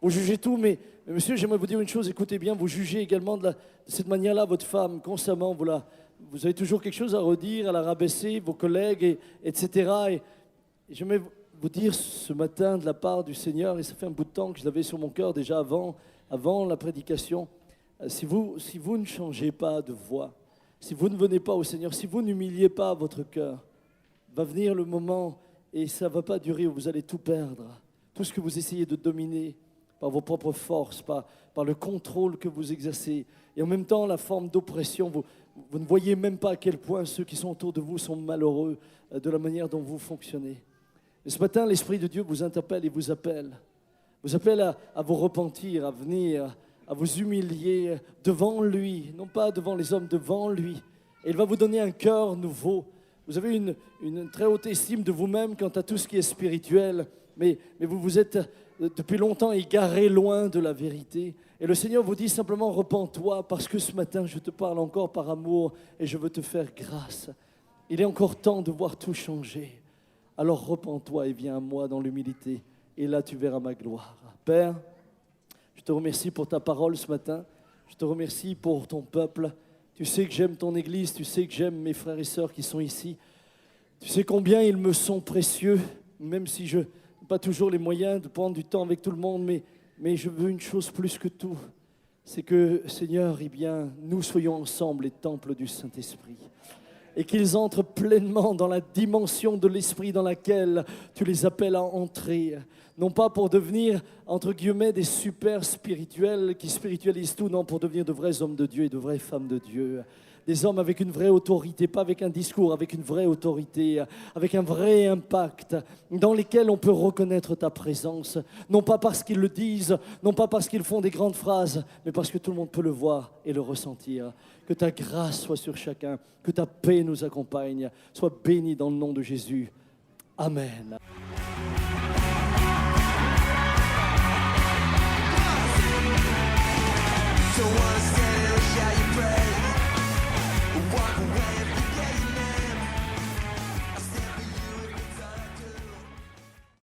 Vous jugez tout, mais monsieur, j'aimerais vous dire une chose, écoutez bien, vous jugez également de cette manière-là votre femme, constamment. Vous avez toujours quelque chose à redire, à la rabaisser, vos collègues, etc. Et j'aimerais vous dire ce matin de la part du Seigneur, et ça fait un bout de temps que je l'avais sur mon cœur déjà avant la prédication, si vous ne changez pas de voix, si vous ne venez pas au Seigneur, si vous n'humiliez pas votre cœur, va venir le moment et ça ne va pas durer où vous allez tout perdre. Tout ce que vous essayez de dominer par vos propres forces, par le contrôle que vous exercez. Et en même temps, la forme d'oppression, vous ne voyez même pas à quel point ceux qui sont autour de vous sont malheureux de la manière dont vous fonctionnez. Et ce matin, l'Esprit de Dieu vous interpelle et vous appelle. Vous appelle à vous repentir, à venir, à vous humilier devant lui, non pas devant les hommes, devant lui. Et il va vous donner un cœur nouveau. Vous avez une très haute estime de vous-même quant à tout ce qui est spirituel, mais vous êtes depuis longtemps égaré loin de la vérité. Et le Seigneur vous dit simplement, repens-toi, parce que ce matin, je te parle encore par amour et je veux te faire grâce. Il est encore temps de voir tout changer. Alors repens-toi et viens à moi dans l'humilité, et là tu verras ma gloire. Père, je te remercie pour ta parole ce matin. Je te remercie pour ton peuple. Tu sais que j'aime ton Église. Tu sais que j'aime mes frères et sœurs qui sont ici. Tu sais combien ils me sont précieux, même si je n'ai pas toujours les moyens de prendre du temps avec tout le monde. Mais je veux une chose plus que tout. C'est que, Seigneur, eh bien, nous soyons ensemble les temples du Saint-Esprit. Et qu'ils entrent pleinement dans la dimension de l'Esprit dans laquelle tu les appelles à entrer. Non pas pour devenir, entre guillemets, des super spirituels qui spiritualisent tout, non, pour devenir de vrais hommes de Dieu et de vraies femmes de Dieu. Des hommes avec une vraie autorité, pas avec un discours, avec une vraie autorité, avec un vrai impact, dans lesquels on peut reconnaître ta présence. Non pas parce qu'ils le disent, non pas parce qu'ils font des grandes phrases, mais parce que tout le monde peut le voir et le ressentir. Que ta grâce soit sur chacun, que ta paix nous accompagne. Sois béni dans le nom de Jésus. Amen.